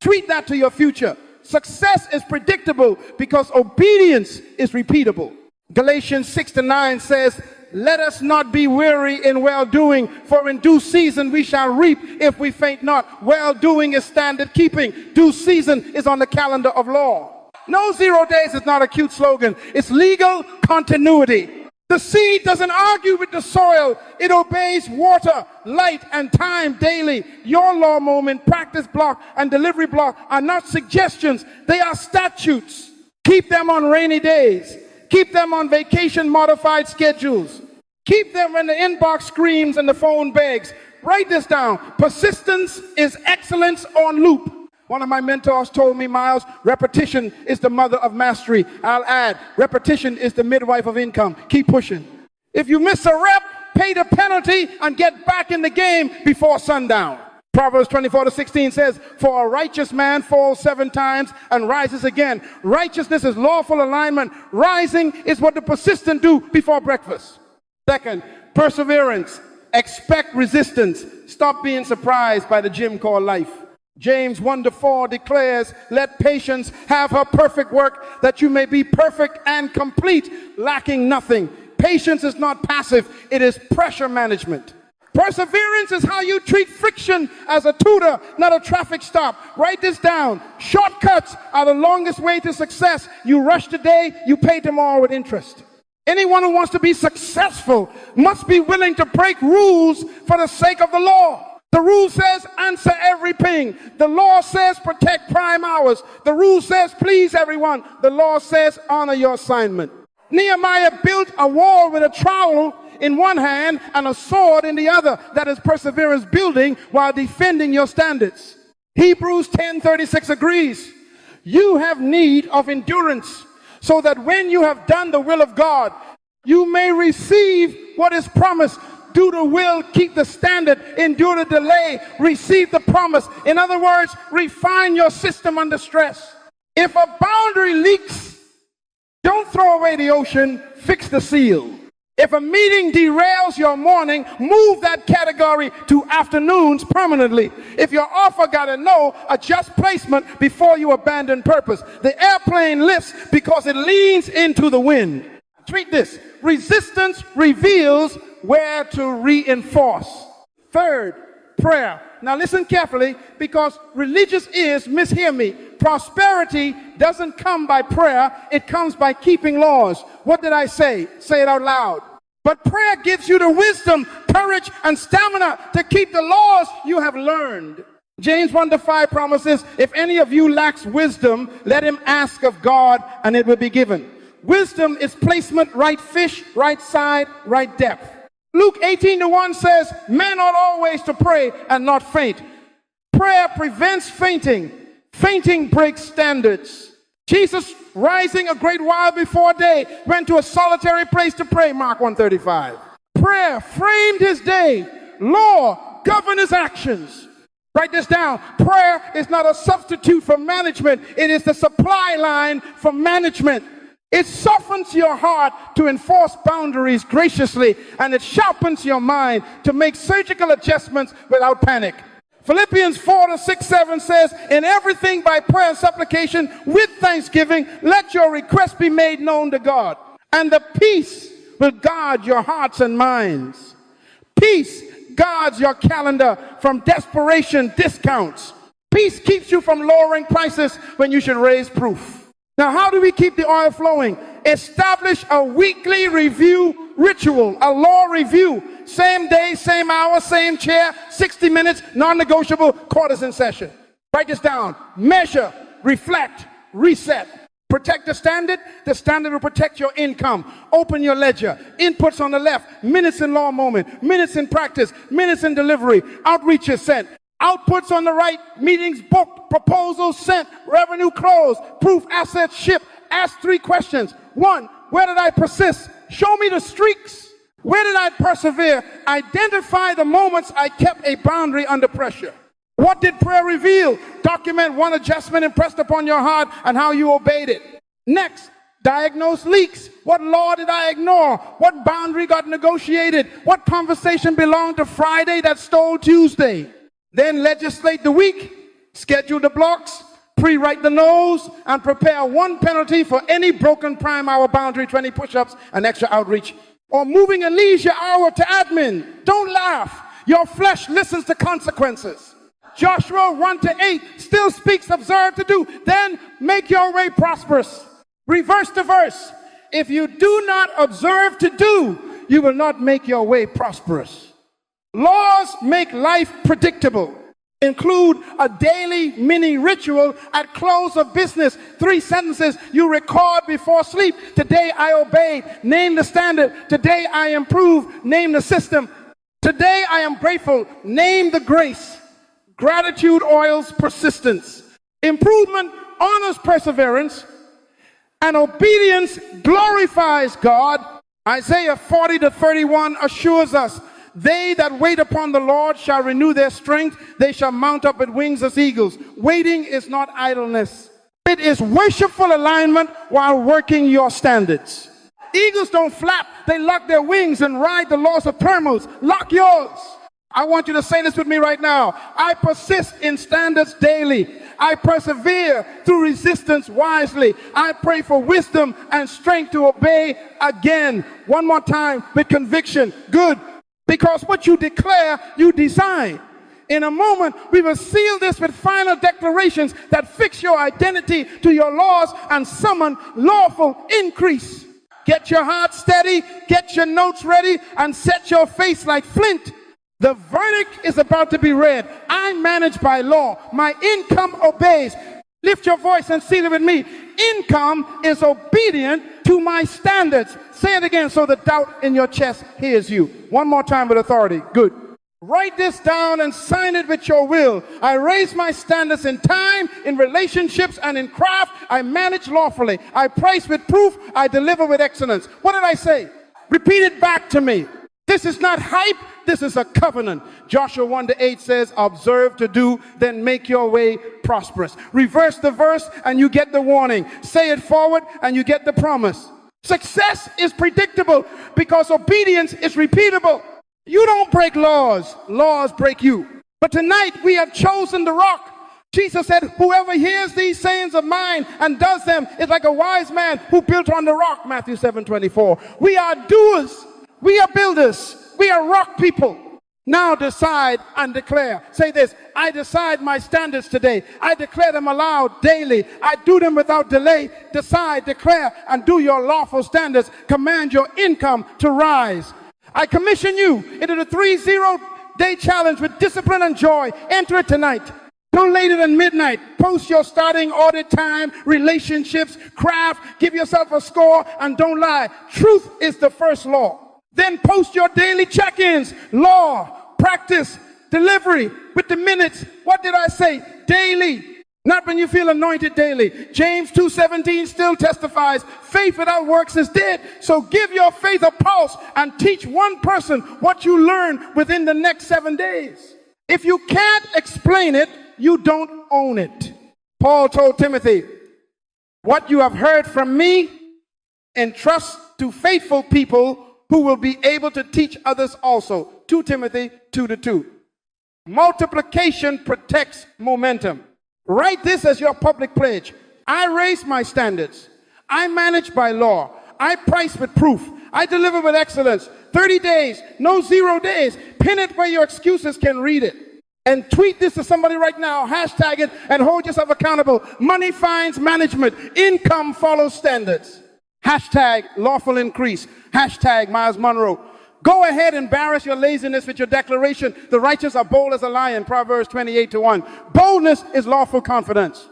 Tweet that to your future. Success is predictable because obedience is repeatable. Galatians 6-9 says, let us not be weary in well-doing, for in due season we shall reap if we faint not. Well-doing is standard keeping. Due season is on the calendar of law. No 0 days is not a cute slogan. It's legal continuity. The seed doesn't argue with the soil. It obeys water, light, and time daily. Your law moment, practice block, and delivery block are not suggestions. They are statutes. Keep them on rainy days. Keep them on vacation modified schedules. Keep them when the inbox screams and the phone begs. Write this down. Persistence is excellence on loop. One of my mentors told me, Myles, repetition is the mother of mastery. I'll add, repetition is the midwife of income. Keep pushing. If you miss a rep, pay the penalty and get back in the game before sundown. Proverbs 24-16 says, for a righteous man falls 7 times and rises again. Righteousness is lawful alignment. Rising is what the persistent do before breakfast. Second, perseverance. Expect resistance. Stop being surprised by the gym called life. James 1-4 declares, let patience have her perfect work, that you may be perfect and complete, lacking nothing. Patience is not passive, it is pressure management. Perseverance is how you treat friction as a tutor, not a traffic stop. Write this down. Shortcuts are the longest way to success. You rush today, you pay tomorrow with interest. Anyone who wants to be successful must be willing to break rules for the sake of the law. The rule says answer every ping. The law says protect prime hours. The rule says please everyone. The law says honor your assignment. Nehemiah built a wall with a trowel in one hand and a sword in the other. That is perseverance building while defending your standards. Hebrews 10:36 agrees. You have need of endurance, so that when you have done the will of God, you may receive what is promised. Do the will, keep the standard, endure the delay, receive the promise. In other words, refine your system under stress. If a boundary leaks, don't throw away the ocean, fix the seal. If a meeting derails your morning, move that category to afternoons permanently. If your offer got a no, adjust placement before you abandon purpose. The airplane lifts because it leans into the wind. Treat this. Resistance reveals where to reinforce. Third, prayer. Now listen carefully, because religious ears mishear me. Prosperity doesn't come by prayer, it comes by keeping laws. What did I say? Say it out loud. But prayer gives you the wisdom, courage, and stamina to keep the laws you have learned. James 1-5 promises, if any of you lacks wisdom, let him ask of God and it will be given. Wisdom is placement, right fish, right side, right depth. Luke 18:1 says, men ought always to pray and not faint. Prayer prevents fainting. Fainting breaks standards. Jesus, rising a great while before day, went to a solitary place to pray, Mark 1:35. Prayer framed his day. Law governed his actions. Write this down. Prayer is not a substitute for management. It is the supply line for management. It softens your heart to enforce boundaries graciously, and it sharpens your mind to make surgical adjustments without panic. Philippians 4:6-7 says, in everything by prayer and supplication with thanksgiving, let your requests be made known to God. And the peace will guard your hearts and minds. Peace guards your calendar from desperation discounts. Peace keeps you from lowering prices when you should raise proof. Now, how do we keep the oil flowing? Establish a weekly review ritual, a law review. Same day, same hour, same chair, 60 minutes, non-negotiable, quarters in session. Write this down. Measure, reflect, reset. Protect the standard will protect your income. Open your ledger. Inputs on the left, minutes in law moment, minutes in practice, minutes in delivery, outreaches sent. Outputs on the right, meetings booked, proposals sent, revenue closed, proof assets shipped. Ask 3 questions. 1, where did I persist? Show me the streaks. Where did I persevere? Identify the moments I kept a boundary under pressure. What did prayer reveal? Document 1 adjustment impressed upon your heart and how you obeyed it. Next, diagnose leaks. What law did I ignore? What boundary got negotiated? What conversation belonged to Friday that stole Tuesday? Then legislate the week, schedule the blocks, pre-write the no's, and prepare 1 penalty for any broken prime hour boundary, 20 push-ups, and extra outreach. Or moving a leisure hour to admin. Don't laugh. Your flesh listens to consequences. Joshua 1-8 still speaks, observe to do, then make your way prosperous. Reverse the verse. If you do not observe to do, you will not make your way prosperous. Laws make life predictable. Include a daily mini ritual at close of business. 3 sentences you record before sleep. Today I obeyed. Name the standard. Today I improved. Name the system. Today I am grateful. Name the grace. Gratitude oils persistence. Improvement honors perseverance. And obedience glorifies God. Isaiah 40-31 assures us, they that wait upon the Lord shall renew their strength. They shall mount up with wings as eagles. Waiting is not idleness. It is worshipful alignment while working your standards. Eagles don't flap. They lock their wings and ride the laws of thermals. Lock yours. I want you to say this with me right now. I persist in standards daily. I persevere through resistance wisely. I pray for wisdom and strength to obey again. One more time with conviction. Good. Because what you declare, you design. In a moment, we will seal this with final declarations that fix your identity to your laws and summon lawful increase. Get your heart steady, get your notes ready, and set your face like flint. The verdict is about to be read. I'm managed by law. My income obeys. Lift your voice and seal it with me. Income is obedient to my standards. Say it again so the doubt in your chest hears you. One more time with authority. Good. Write this down and sign it with your will. I raise my standards in time, in relationships, and in craft. I manage lawfully. I price with proof. I deliver with excellence. What did I say? Repeat it back to me. This is not hype. This is a covenant. Joshua 1-8 says, observe to do, then make your way prosperous. Reverse the verse and you get the warning. Say it forward and you get the promise. Success is predictable because obedience is repeatable. You don't break laws. Laws break you. But tonight we have chosen the rock. Jesus said, whoever hears these sayings of mine and does them is like a wise man who built on the rock. Matthew 7:24. We are doers. We are builders. We are rock people. Now decide and declare. Say this. I decide my standards today. I declare them aloud daily. I do them without delay. Decide, declare, and do your lawful standards. Command your income to rise. I commission you into the 30-day challenge with discipline and joy. Enter it tonight. No later than midnight. Post your starting audit time, relationships, craft. Give yourself a score and don't lie. Truth is the first law. Then post your daily check-ins, law, practice, delivery with the minutes. What did I say? Daily. Not when you feel anointed daily. James 2:17 still testifies, faith without works is dead. So give your faith a pulse and teach one person what you learn within the next 7 days. If you can't explain it, you don't own it. Paul told Timothy, what you have heard from me, entrust to faithful people who will be able to teach others also. 2 Timothy 2:2. Multiplication protects momentum. Write this as your public pledge. I raise my standards. I manage by law. I price with proof. I deliver with excellence. 30 days, no 0 days. Pin it where your excuses can read it. And tweet this to somebody right now. Hashtag it and hold yourself accountable. Money finds management. Income follows standards. Hashtag lawful increase. Hashtag Myles Munroe. Go ahead and embarrass your laziness with your declaration. The righteous are bold as a lion. Proverbs 28:1. Boldness is lawful confidence.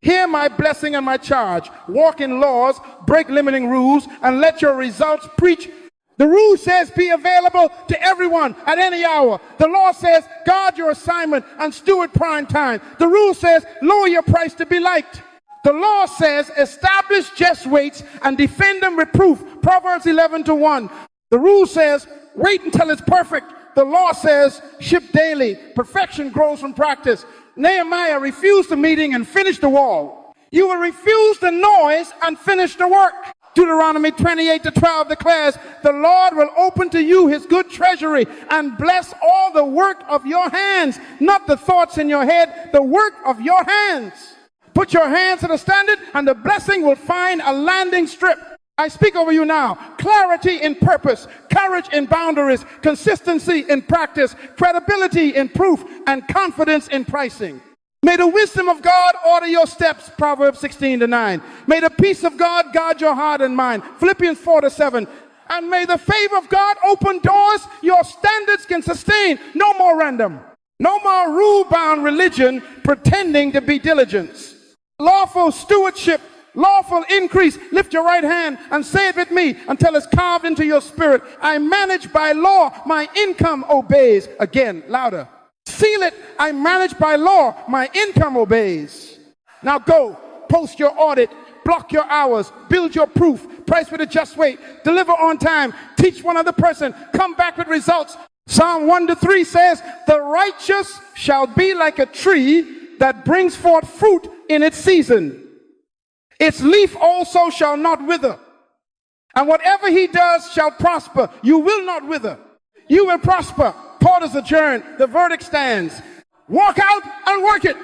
Hear my blessing and my charge. Walk in laws, break limiting rules, and let your results preach. The rule says be available to everyone at any hour. The law says guard your assignment and steward prime time. The rule says lower your price to be liked. The law says establish just weights and defend them with proof. Proverbs 11:1. The rule says wait until it's perfect. The law says ship daily. Perfection grows from practice. Nehemiah refused the meeting and finished the wall. You will refuse the noise and finish the work. Deuteronomy 28:12 declares, the Lord will open to you his good treasury and bless all the work of your hands, not the thoughts in your head, the work of your hands. Put your hands to the standard and the blessing will find a landing strip. I speak over you now. Clarity in purpose, courage in boundaries, consistency in practice, credibility in proof, and confidence in pricing. May the wisdom of God order your steps, Proverbs 16:9. May the peace of God guard your heart and mind, Philippians 4:7. And may the favor of God open doors your standards can sustain. No more random. No more rule-bound religion pretending to be diligence. Lawful stewardship, lawful increase. Lift your right hand and say it with me until it's carved into your spirit. I manage by law, my income obeys. Again, louder. Seal it, I manage by law, my income obeys. Now go, post your audit, block your hours, build your proof, price with a just weight, deliver on time, teach one other person, come back with results. Psalm 1-3 says, the righteous shall be like a tree that brings forth fruit in its season. Its leaf also shall not wither. And whatever he does shall prosper. You will not wither. You will prosper. Court is adjourned. The verdict stands. Walk out and work it.